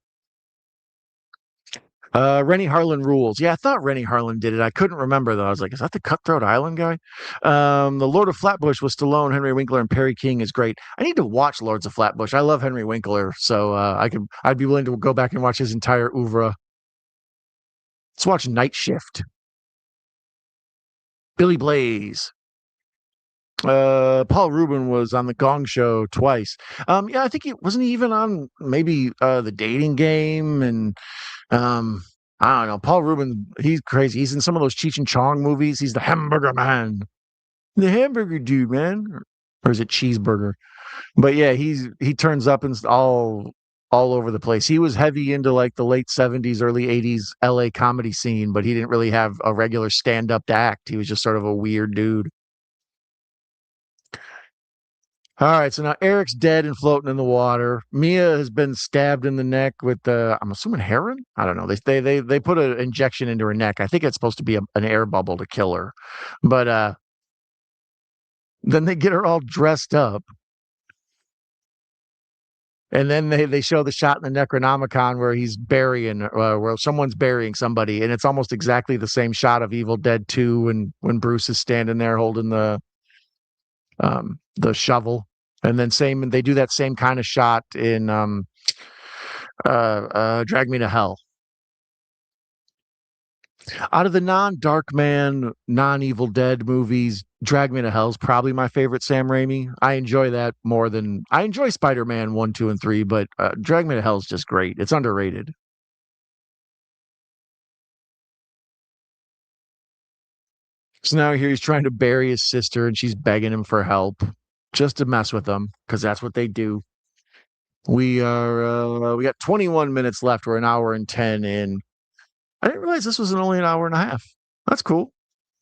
Rennie Harlan rules. Yeah, I thought Rennie Harlan did it. I couldn't remember though. I was like, is that the Cutthroat Island guy? The Lord of Flatbush was Stallone, Henry Winkler, and Perry King is great. I need to watch Lords of Flatbush. I love Henry Winkler, so I'd be willing to go back and watch his entire oeuvre. Let's watch Night Shift. Billy Blaze. Paul Rubin was on the Gong Show twice. Yeah, I think he wasn't he even on maybe the Dating Game and I don't know. Paul Rubin, he's crazy. He's in some of those Cheech and Chong movies. He's the hamburger man, the hamburger dude, man, or is it cheeseburger? But yeah, he turns up and all over the place. He was heavy into like the late '70s, early '80s LA comedy scene, but he didn't really have a regular stand up to act. He was just sort of a weird dude. All right, so now Eric's dead and floating in the water. Mia has been stabbed in the neck with I'm assuming heroin. I don't know. They put an injection into her neck. I think it's supposed to be an air bubble to kill her, but then they get her all dressed up, and then they show the shot in the Necronomicon where he's burying, where someone's burying somebody, and it's almost exactly the same shot of Evil Dead 2 when Bruce is standing there holding the shovel. And then same, they do that same kind of shot in Drag Me to Hell. Out of the non-Darkman, non-Evil Dead movies, Drag Me to Hell is probably my favorite Sam Raimi. I enjoy that more than I enjoy Spider-Man 1, 2, and 3, but Drag Me to Hell is just great. It's underrated. So now here he's trying to bury his sister and she's begging him for help just to mess with him because that's what they do. We got 21 minutes left. We're an hour and 10 in. I didn't realize this was only an hour and a half. That's cool.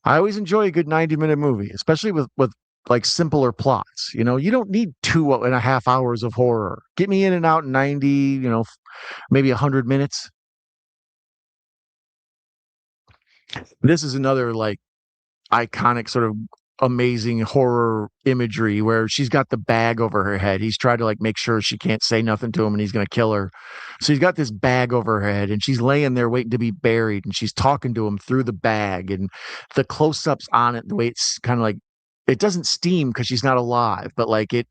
I always enjoy a good 90-minute movie, especially with like simpler plots. You know, you don't need 2.5 hours of horror. Get me in and out in 90, maybe 100 minutes. This is another like iconic sort of amazing horror imagery where she's got the bag over her head. He's tried to like make sure she can't say nothing to him and he's going to kill her. So he's got this bag over her head and she's laying there waiting to be buried and she's talking to him through the bag and the close-ups on it, the way it's kind of like it doesn't steam because she's not alive, but like it,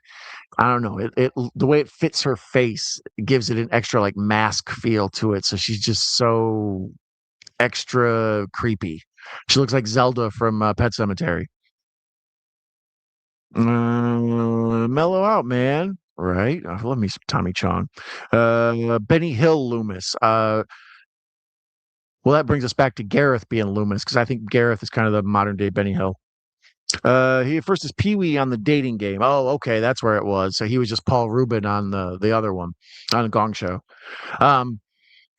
I don't know, it the way it fits her face gives it an extra like mask feel to it. So she's just so extra creepy. She looks like Zelda from Pet Cemetery. Mellow out, man. Right? Love me some Tommy Chong. Benny Hill Loomis. Well, that brings us back to Gareth being Loomis because I think Gareth is kind of the modern day Benny Hill. He first is Pee Wee on the Dating Game. Oh, okay, that's where it was. So he was just Paul Rubin on the other one on the Gong Show. Um,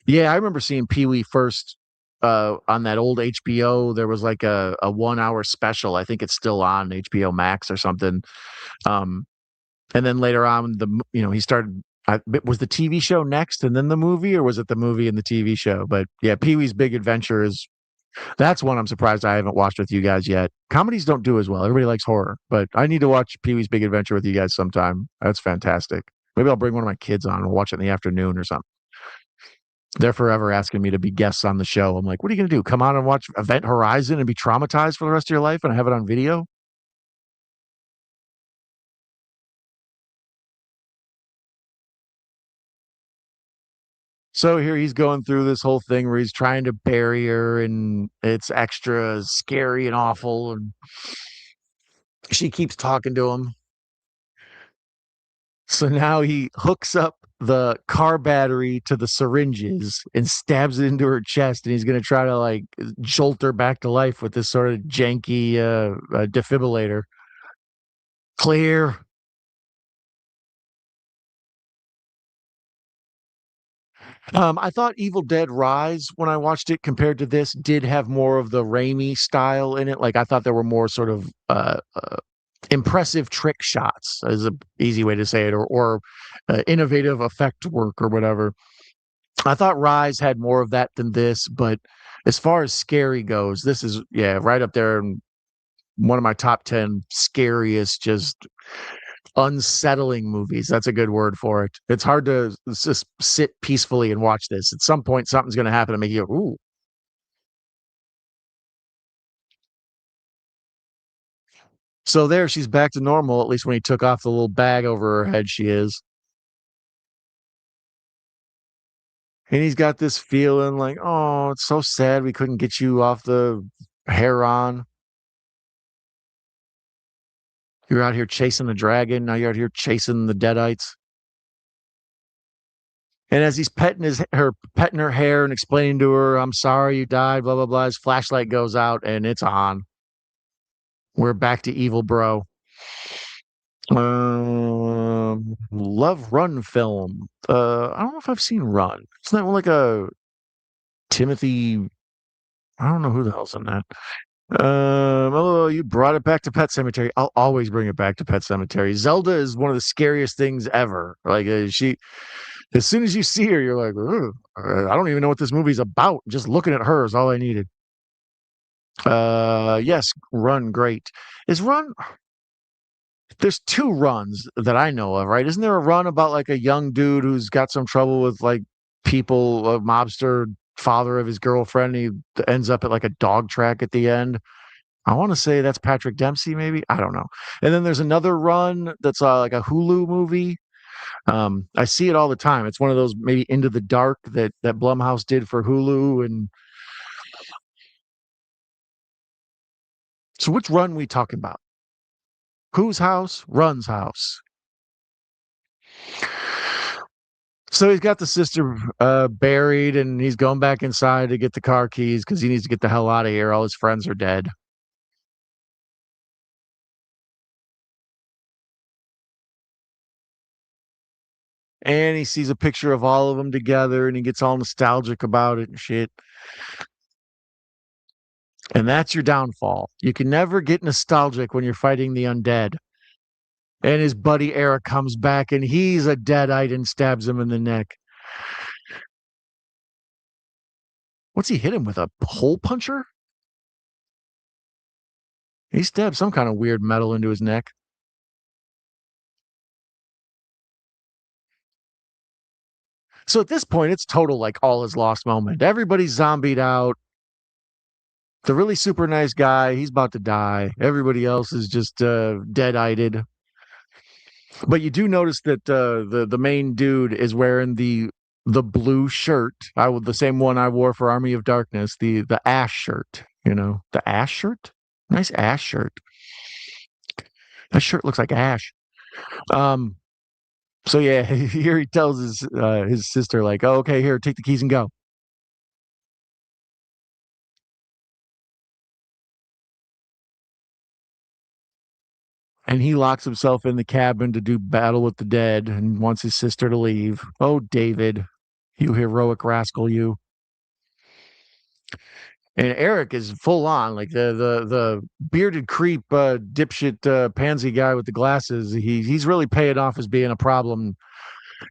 yeah, I remember seeing Pee Wee first on that old HBO. There was like a 1 hour special. I think it's still on HBO Max or something. Um, and then later on, he started. Was the TV show next and then the movie, or was it the movie and the TV show? But yeah, Pee Wee's Big Adventure is that's one I'm surprised I haven't watched with you guys yet. Comedies don't do as well. Everybody likes horror, but I need to watch Pee Wee's Big Adventure with you guys sometime. That's fantastic. Maybe I'll bring one of my kids on and watch it in the afternoon or something. They're forever asking me to be guests on the show. I'm like, what are you going to do? Come on and watch Event Horizon and be traumatized for the rest of your life and have it on video? So here he's going through this whole thing where he's trying to bury her and it's extra scary and awful. And she keeps talking to him. So now he hooks up the car battery to the syringes and stabs it into her chest. And he's going to try to like jolt her back to life with this sort of janky defibrillator. Clear. I thought Evil Dead Rise, when I watched it compared to this, did have more of the Raimi style in it. Like I thought there were more sort of impressive trick shots, is a easy way to say it, or innovative effect work or whatever. I thought Rise had more of that than this, but as far as scary goes, this is yeah right up there. one of my top 10 scariest, just unsettling movies. That's a good word for it. It's hard to just sit peacefully and watch this. At some point, something's going to happen to make you go, ooh. So there, she's back to normal. At least when he took off the little bag over her head, she is. And he's got this feeling like, oh, it's so sad we couldn't get you off the heron. You're out here chasing the dragon. Now you're out here chasing the deadites. And as he's petting her hair and explaining to her, "I'm sorry you died," blah blah blah. His flashlight goes out and it's on. We're back to evil, bro. Love Run film. I don't know if I've seen Run. Isn't that like a Timothy? I don't know who the hell's in that. Oh, you brought it back to Pet Cemetery. I'll always bring it back to Pet Cemetery. Zelda is one of the scariest things ever. Like as soon as you see her, you're like, "Ugh, I don't even know what this movie's about. Just looking at her is all I needed." Yes, Run, great. Is Run? There's two runs that I know of, right? Isn't there a run about like a young dude who's got some trouble with like people, a mobster father of his girlfriend? He ends up at like a dog track at the end. I want to say that's Patrick Dempsey, maybe. I don't know. And then there's another run that's like a Hulu movie. I see it all the time. It's one of those maybe Into the Dark that Blumhouse did for Hulu. And so, which run we talking about? Whose house? Run's house. So he's got the sister buried, and he's going back inside to get the car keys because he needs to get the hell out of here. All his friends are dead. And he sees a picture of all of them together, and he gets all nostalgic about it and shit. And that's your downfall. You can never get nostalgic when you're fighting the undead. And his buddy Eric comes back, and he's a deadite and stabs him in the neck. What's he hit him with? A hole puncher? He stabbed some kind of weird metal into his neck. So at this point, it's total like all is lost moment. Everybody's zombied out. The really super nice guy, he's about to die. Everybody else is just dead-eyed. But you do notice that the main dude is wearing the blue shirt. The same one I wore for Army of Darkness, the ash shirt. The ash shirt. Nice ash shirt. That shirt looks like ash. Um. So yeah, here he tells his sister like, "Oh, okay, here, take the keys and go." And he locks himself in the cabin to do battle with the dead and wants his sister to leave. Oh, David, you heroic rascal, you. And Eric is full on, like the bearded creep, dipshit, pansy guy with the glasses. He's really paying off as being a problem.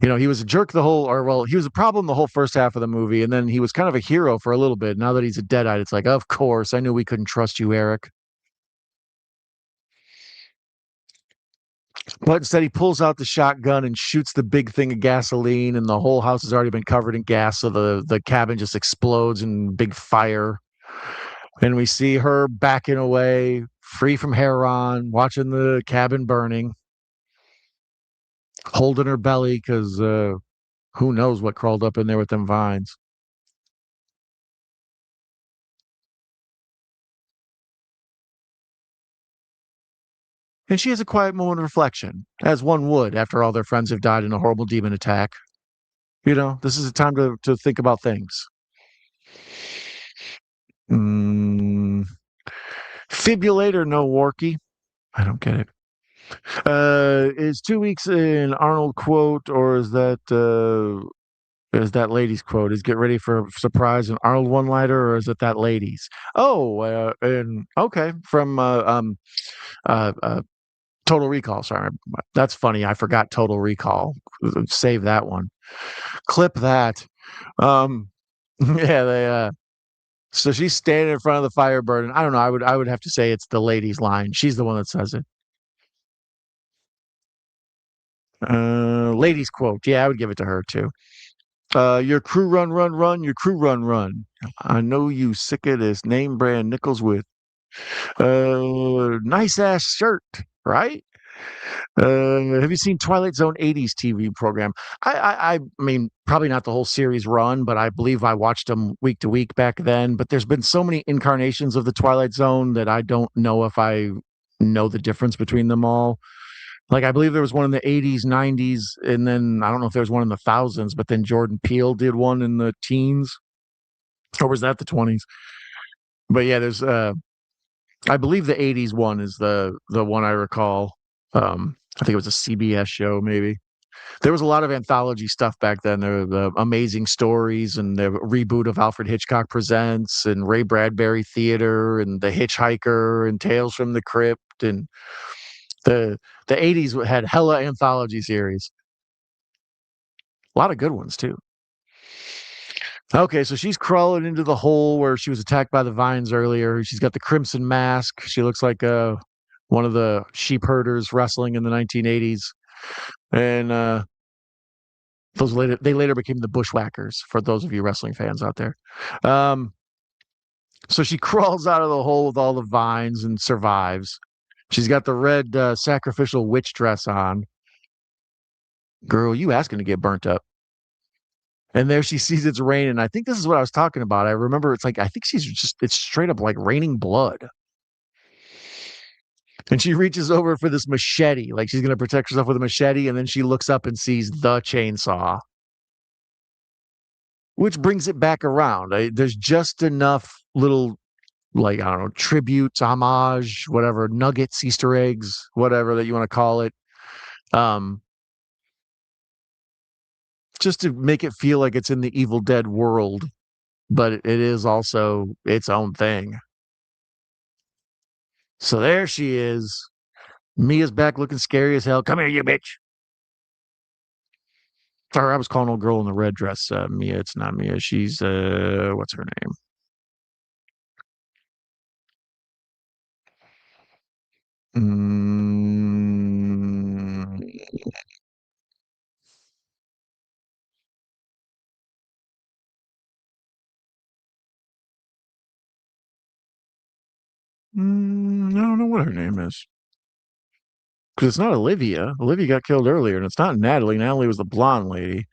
He was a jerk he was a problem the whole first half of the movie, and then he was kind of a hero for a little bit. Now that he's a deadite, it's like, of course, I knew we couldn't trust you, Eric. But instead, he pulls out the shotgun and shoots the big thing of gasoline, and the whole house has already been covered in gas, so the cabin just explodes in big fire. And we see her backing away, free from Heron, watching the cabin burning, holding her belly because who knows what crawled up in there with them vines. And she has a quiet moment of reflection, as one would after all their friends have died in a horrible demon attack. This is a time to think about things. Mm, Fibulator, no Warky. I don't get it. Is 2 weeks an Arnold quote, or is that lady's quote? Is get ready for a surprise an Arnold one liner, or is it that lady's? Oh, and okay, from uh, uh, Total Recall. Sorry, that's funny. I forgot Total Recall. Save that one. Clip that. Um, yeah, they So she's standing in front of the fire burning. I don't know. I would have to say it's the lady's line. She's the one that says it. Lady's quote. Yeah, I would give it to her too. Your crew run, run, run. Your crew run, run. I know you sick of this name brand Nichols with. Nice ass shirt, right? Have you seen Twilight Zone '80s TV program? I mean, probably not the whole series run, but I believe I watched them week to week back then. But there's been so many incarnations of the Twilight Zone that I don't know if I know the difference between them all. Like I believe there was one in the '80s, '90s, and then I don't know if there was one in the thousands. But then Jordan Peele did one in the teens, or was that the '20s? But yeah, there's I believe the '80s one is the one I recall. I think it was a CBS show, maybe. There was a lot of anthology stuff back then. There were the Amazing Stories and the reboot of Alfred Hitchcock Presents and Ray Bradbury Theater and The Hitchhiker and Tales from the Crypt and the the '80s had hella anthology series. A lot of good ones too. Okay, so she's crawling into the hole where she was attacked by the vines earlier. She's got the crimson mask. She looks like one of the sheep herders wrestling in the 1980s. And they later became the Bushwhackers for those of you wrestling fans out there. Um, so she crawls out of the hole with all the vines and survives. She's got the red sacrificial witch dress on. Girl, you asking to get burnt up. And there she sees it's raining. I think this is what I was talking about. I remember it's like I think it's straight up like raining blood. And she reaches over for this machete, like she's gonna protect herself with a machete, and then she looks up and sees the chainsaw. Which brings it back around. There's just enough little, like, I don't know, tributes, homage, whatever, nuggets, Easter eggs, whatever that you want to call it. Um, just to make it feel like it's in the Evil Dead world, but it is also its own thing. So there she is. Mia's back looking scary as hell. Come here, you bitch. Or I was calling old girl in the red dress Mia. It's not Mia. She's what's her name? Mm, I don't know what her name is. Because it's not Olivia. Olivia got killed earlier, and it's not Natalie. Natalie was the blonde lady.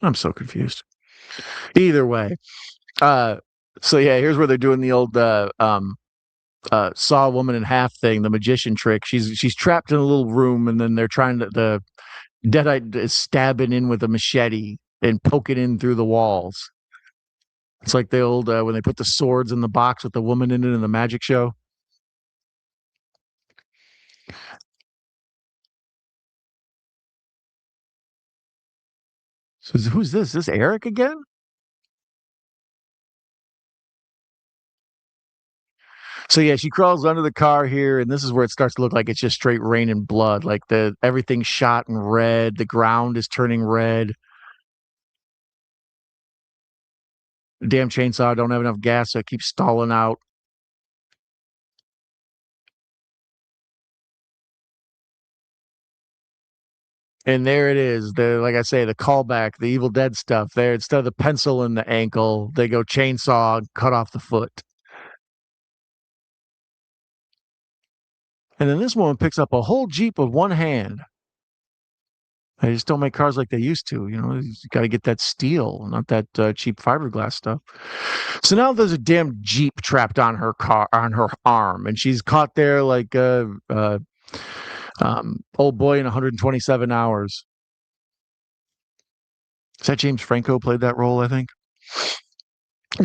I'm so confused. Either way, uh, so yeah, here's where they're doing the old saw a woman in half thing, the magician trick. She's trapped in a little room, and then they're trying to the deadite is stabbing in with a machete and poking in through the walls. It's like the old when they put the swords in the box with the woman in it in the magic show. So who's this? Is this Eric again? So yeah, she crawls under the car here, and this is where it starts to look like it's just straight rain and blood. Like the everything's shot in red, the ground is turning red. Damn chainsaw don't have enough gas, so it keeps stalling out. And there it is. The like I say, the callback, the Evil Dead stuff. There, instead of the pencil in the ankle, they go chainsaw, cut off the foot. And then this woman picks up a whole Jeep with one hand. They just don't make cars like they used to. You got to get that steel, not that cheap fiberglass stuff. So now there's a damn Jeep trapped on her car, on her arm, and she's caught there like old boy in 127 hours. Is that James Franco played that role? I think.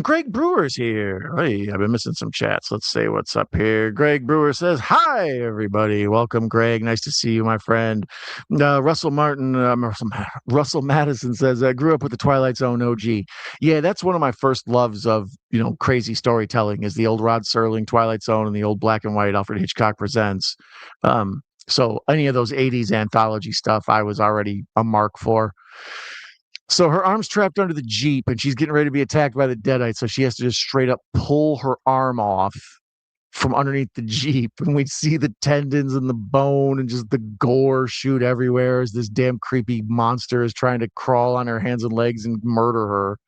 Greg Brewer's here. Hey, I've been missing some chats. Let's say what's up here. Greg Brewer says, "Hi, everybody. Welcome, Greg. Nice to see you, my friend." Russell Madison says, "I grew up with the Twilight Zone OG." Yeah, that's one of my first loves of crazy storytelling is the old Rod Serling Twilight Zone and the old black and white Alfred Hitchcock Presents. So any of those '80s anthology stuff, I was already a mark for. So her arm's trapped under the Jeep and she's getting ready to be attacked by the Deadites. So she has to just straight up pull her arm off from underneath the Jeep. And we see the tendons and the bone and just the gore shoot everywhere as this damn creepy monster is trying to crawl on her hands and legs and murder her.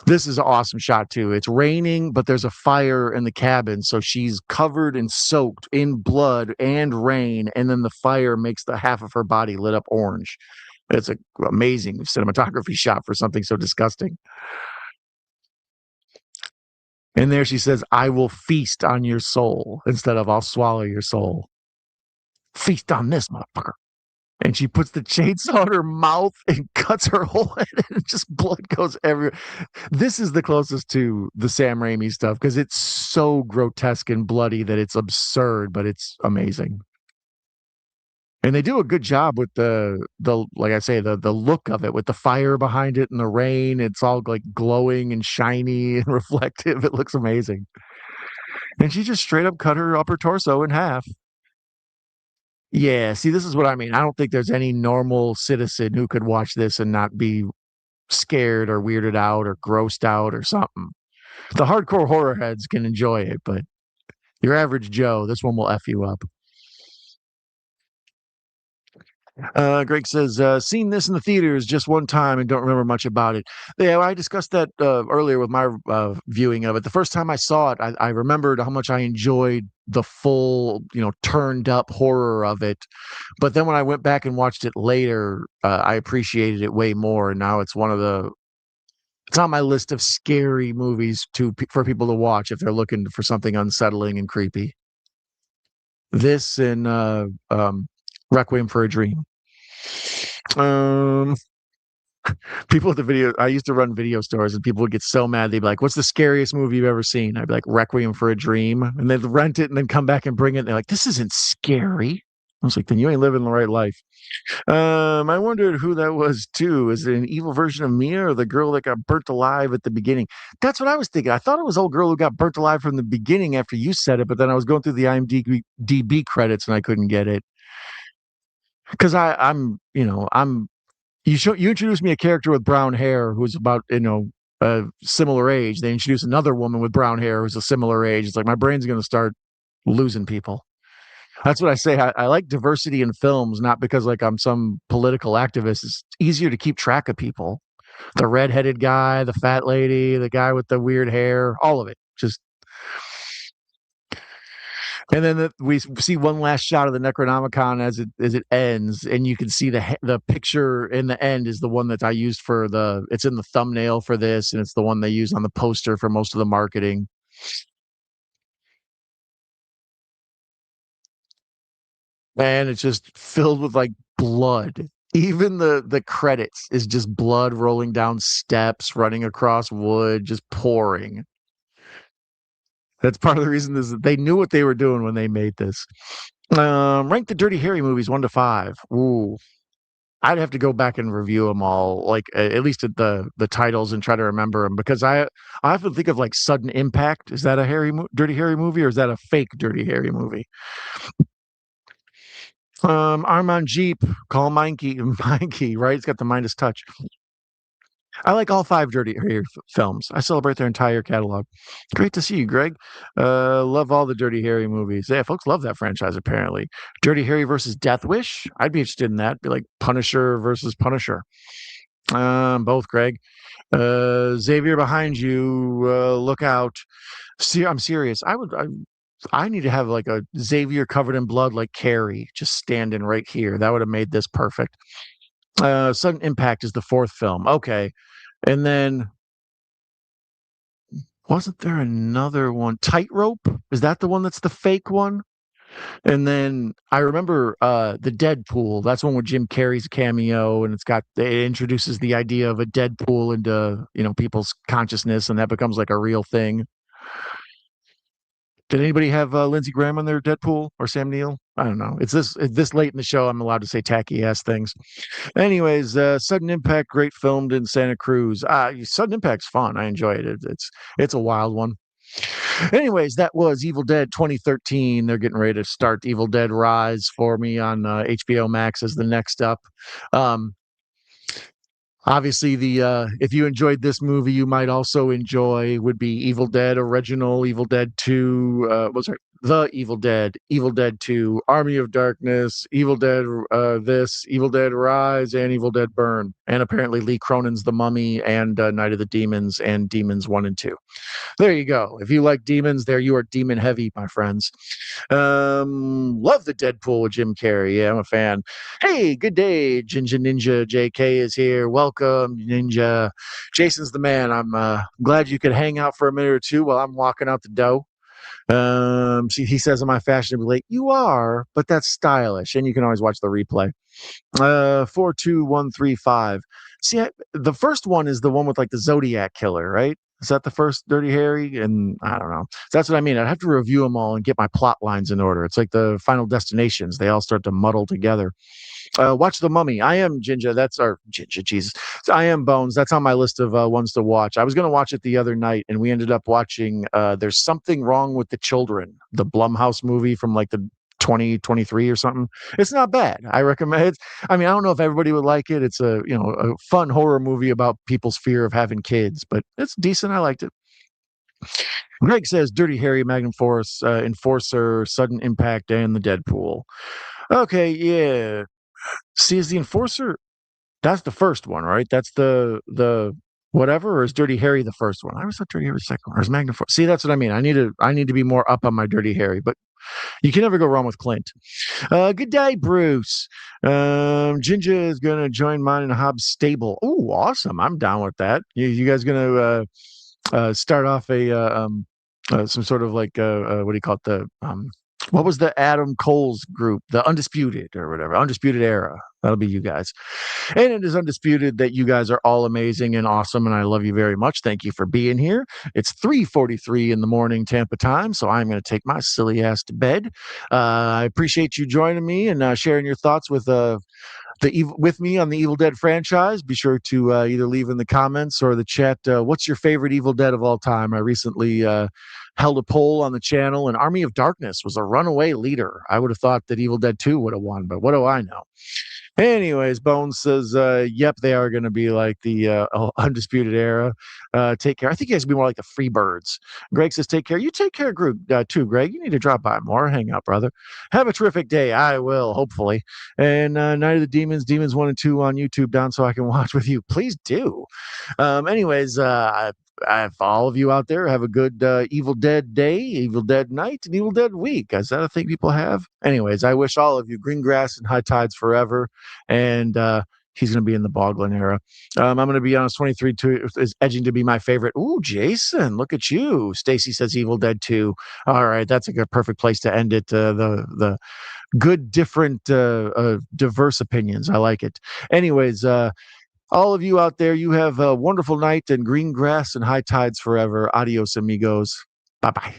This is an awesome shot too. It's raining, but there's a fire in the cabin, so she's covered and soaked in blood and rain, and then the fire makes the half of her body lit up orange. It's an amazing cinematography shot for something so disgusting. And there she says, "I will feast on your soul," instead of "I'll swallow your soul." Feast on this motherfucker. And she puts the chainsaw in her mouth and cuts her whole head, and just blood goes everywhere. This is the closest to the Sam Raimi stuff because it's so grotesque and bloody that it's absurd, but it's amazing. And they do a good job with the like I say, the look of it with the fire behind it and the rain. It's all like glowing and shiny and reflective. It looks amazing. And she just straight up cut her upper torso in half. Yeah, see, this is what I mean. I don't think there's any normal citizen who could watch this and not be scared or weirded out or grossed out or something. The hardcore horror heads can enjoy it, but your average Joe, this one will F you up. Greg says, seen this in the theaters just one time and don't remember much about it. Yeah, I discussed that earlier with my viewing of it. The first time I saw it, I remembered how much I enjoyed the full, turned up horror of it. But then when I went back and watched it later, I appreciated it way more. And now it's on my list of scary movies for people to watch if they're looking for something unsettling and creepy. This and Requiem for a Dream. Um, People at the video. I used to run video stores, and people would get so mad. They'd be like, "What's the scariest movie you've ever seen?" I'd be like, "Requiem for a Dream," and they'd rent it and then come back and bring it. And they're like, "This isn't scary." I was like, "Then you ain't living the right life." I wondered who that was too. Is it an evil version of Mia or the girl that got burnt alive at the beginning? That's what I was thinking. I thought it was old girl who got burnt alive from the beginning after you said it, but then I was going through the IMDb credits and I couldn't get it because I'm you introduced me a character with brown hair who's about a similar age. They introduce another woman with brown hair who's a similar age. It's like my brain's going to start losing people. That's what I say. I like diversity in films, not because like I'm some political activist. It's easier to keep track of people. The redheaded guy, the fat lady, the guy with the weird hair, all of it. Just and then we see one last shot of the Necronomicon as it ends, and you can see the picture in the end is the one that I used for it's in the thumbnail for this, and it's the one they use on the poster for most of the marketing. And it's just filled with like blood. Even the credits is just blood rolling down steps, running across wood, just pouring. That's part of the reason is that they knew what they were doing when they made this. Rank the Dirty Harry movies 1 to 5. Ooh, I'd have to go back and review them all, like at least at the titles and try to remember them because I often think of like Sudden Impact. Is that a Dirty Harry movie or is that a fake Dirty Harry movie? Armand Jeep, call Mikey, Mikey, right? He's got the Midas touch. I like all 5 Dirty Harry films. I celebrate their entire catalog. Great to see you, Greg. Love all the Dirty Harry movies. Yeah, folks love that franchise, apparently. Dirty Harry versus Death Wish. I'd be interested in that. Be like Punisher versus Punisher. Both, Greg. Xavier behind you. Look out. See, I'm serious. I need to have like a Xavier covered in blood like Carrie just standing right here. That would have made this perfect. Sudden Impact is the 4th film. Okay. And then wasn't there another one? Tightrope? Is that the one that's the fake one? And then I remember the Deadpool. That's one with Jim Carrey's cameo, and it introduces the idea of a Deadpool into people's consciousness, and that becomes like a real thing. Did anybody have Lindsey Graham on their Deadpool or Sam Neill? I don't know. It's this late in the show. I'm allowed to say tacky ass things. Anyways, Sudden Impact, great filmed in Santa Cruz. Sudden Impact's fun. I enjoy it. It's a wild one. Anyways, that was Evil Dead 2013. They're getting ready to start Evil Dead Rise for me on HBO Max as the next up. Um, Obviously, the if you enjoyed this movie, you might also enjoy would be Evil Dead Original, Evil Dead 2, was it The Evil Dead 2, Army of Darkness, Evil Dead this, Evil Dead Rise, and Evil Dead Burn, and apparently Lee Cronin's The Mummy and Night of the Demons and Demons 1 and 2. There you go. If you like demons, there you are demon heavy, my friends. Love the Deadpool with Jim Carrey. Yeah, I'm a fan. Hey, good day. Jinja Ninja JK is here. Welcome, Ninja. Jason's the man. I'm glad you could hang out for a minute or two while I'm walking out the door. See, he says, "Am I fashionably late?" You are, but that's stylish, and you can always watch the replay. 42135. See, the first one is the one with like the Zodiac killer, right? Is that the first Dirty Harry? And I don't know. That's what I mean. I'd have to review them all and get my plot lines in order. It's like the Final Destinations. They all start to muddle together. Watch The Mummy. I am Ginger. That's our Ginger. Jesus. I am Bones. That's on my list of ones to watch. I was going to watch it the other night, and we ended up watching There's Something Wrong with the Children, the Blumhouse movie from like the 2023 or something. It's not bad. I recommend it. I mean, I don't know if everybody would like it. It's a fun horror movie about people's fear of having kids, but it's decent. I liked it. Greg says Dirty Harry, Magnum Force, Enforcer, Sudden Impact, and the Deadpool. Okay, yeah. See, is the Enforcer? That's the first one, right? That's the whatever, or is Dirty Harry the first one? I always thought Dirty Harry was the second one. Or is Magnum Force? See, that's what I mean. I need to be more up on my Dirty Harry, but you can never go wrong with Clint. Good day, Bruce. Ginger is going to join mine in Hobbs stable. Oh, awesome. I'm down with that. You guys going to start off some sort of like, what do you call it? What was the Adam Cole's group? The Undisputed or whatever. Undisputed Era. That'll be you guys. And it is undisputed that you guys are all amazing and awesome, and I love you very much. Thank you for being here. It's 3:43 in the morning Tampa time, so I'm going to take my silly ass to bed. I appreciate you joining me and sharing your thoughts with me on the Evil Dead franchise. Be sure to either leave in the comments or the chat what's your favorite Evil Dead of all time. I recently held a poll on the channel, and Army of Darkness was a runaway leader. I would have thought that Evil Dead 2 would have won, but what do I know? Anyways, Bones says, yep, they are going to be like the Undisputed Era. Take care. I think you guys be more like the Freebirds. Greg says, take care. You take care, group too, Greg. You need to drop by more. Hang out, brother. Have a terrific day. I will, hopefully. And Night of the Demons, Demons 1 and 2 on YouTube down so I can watch with you. Please do. Anyways, all of you out there have a good Evil Dead day, Evil Dead night, and Evil Dead week. Is that a thing people have? Anyways, I wish all of you green grass and high tides forever. And he's going to be in the Boglin era. I'm going to be honest, 23 is edging to be my favorite. Ooh, Jason, look at you. Stacy says Evil Dead 2. All right, that's a good, perfect place to end it. The good, different, diverse opinions. I like it. Anyways, all of you out there, you have a wonderful night and green grass and high tides forever. Adios, amigos. Bye bye.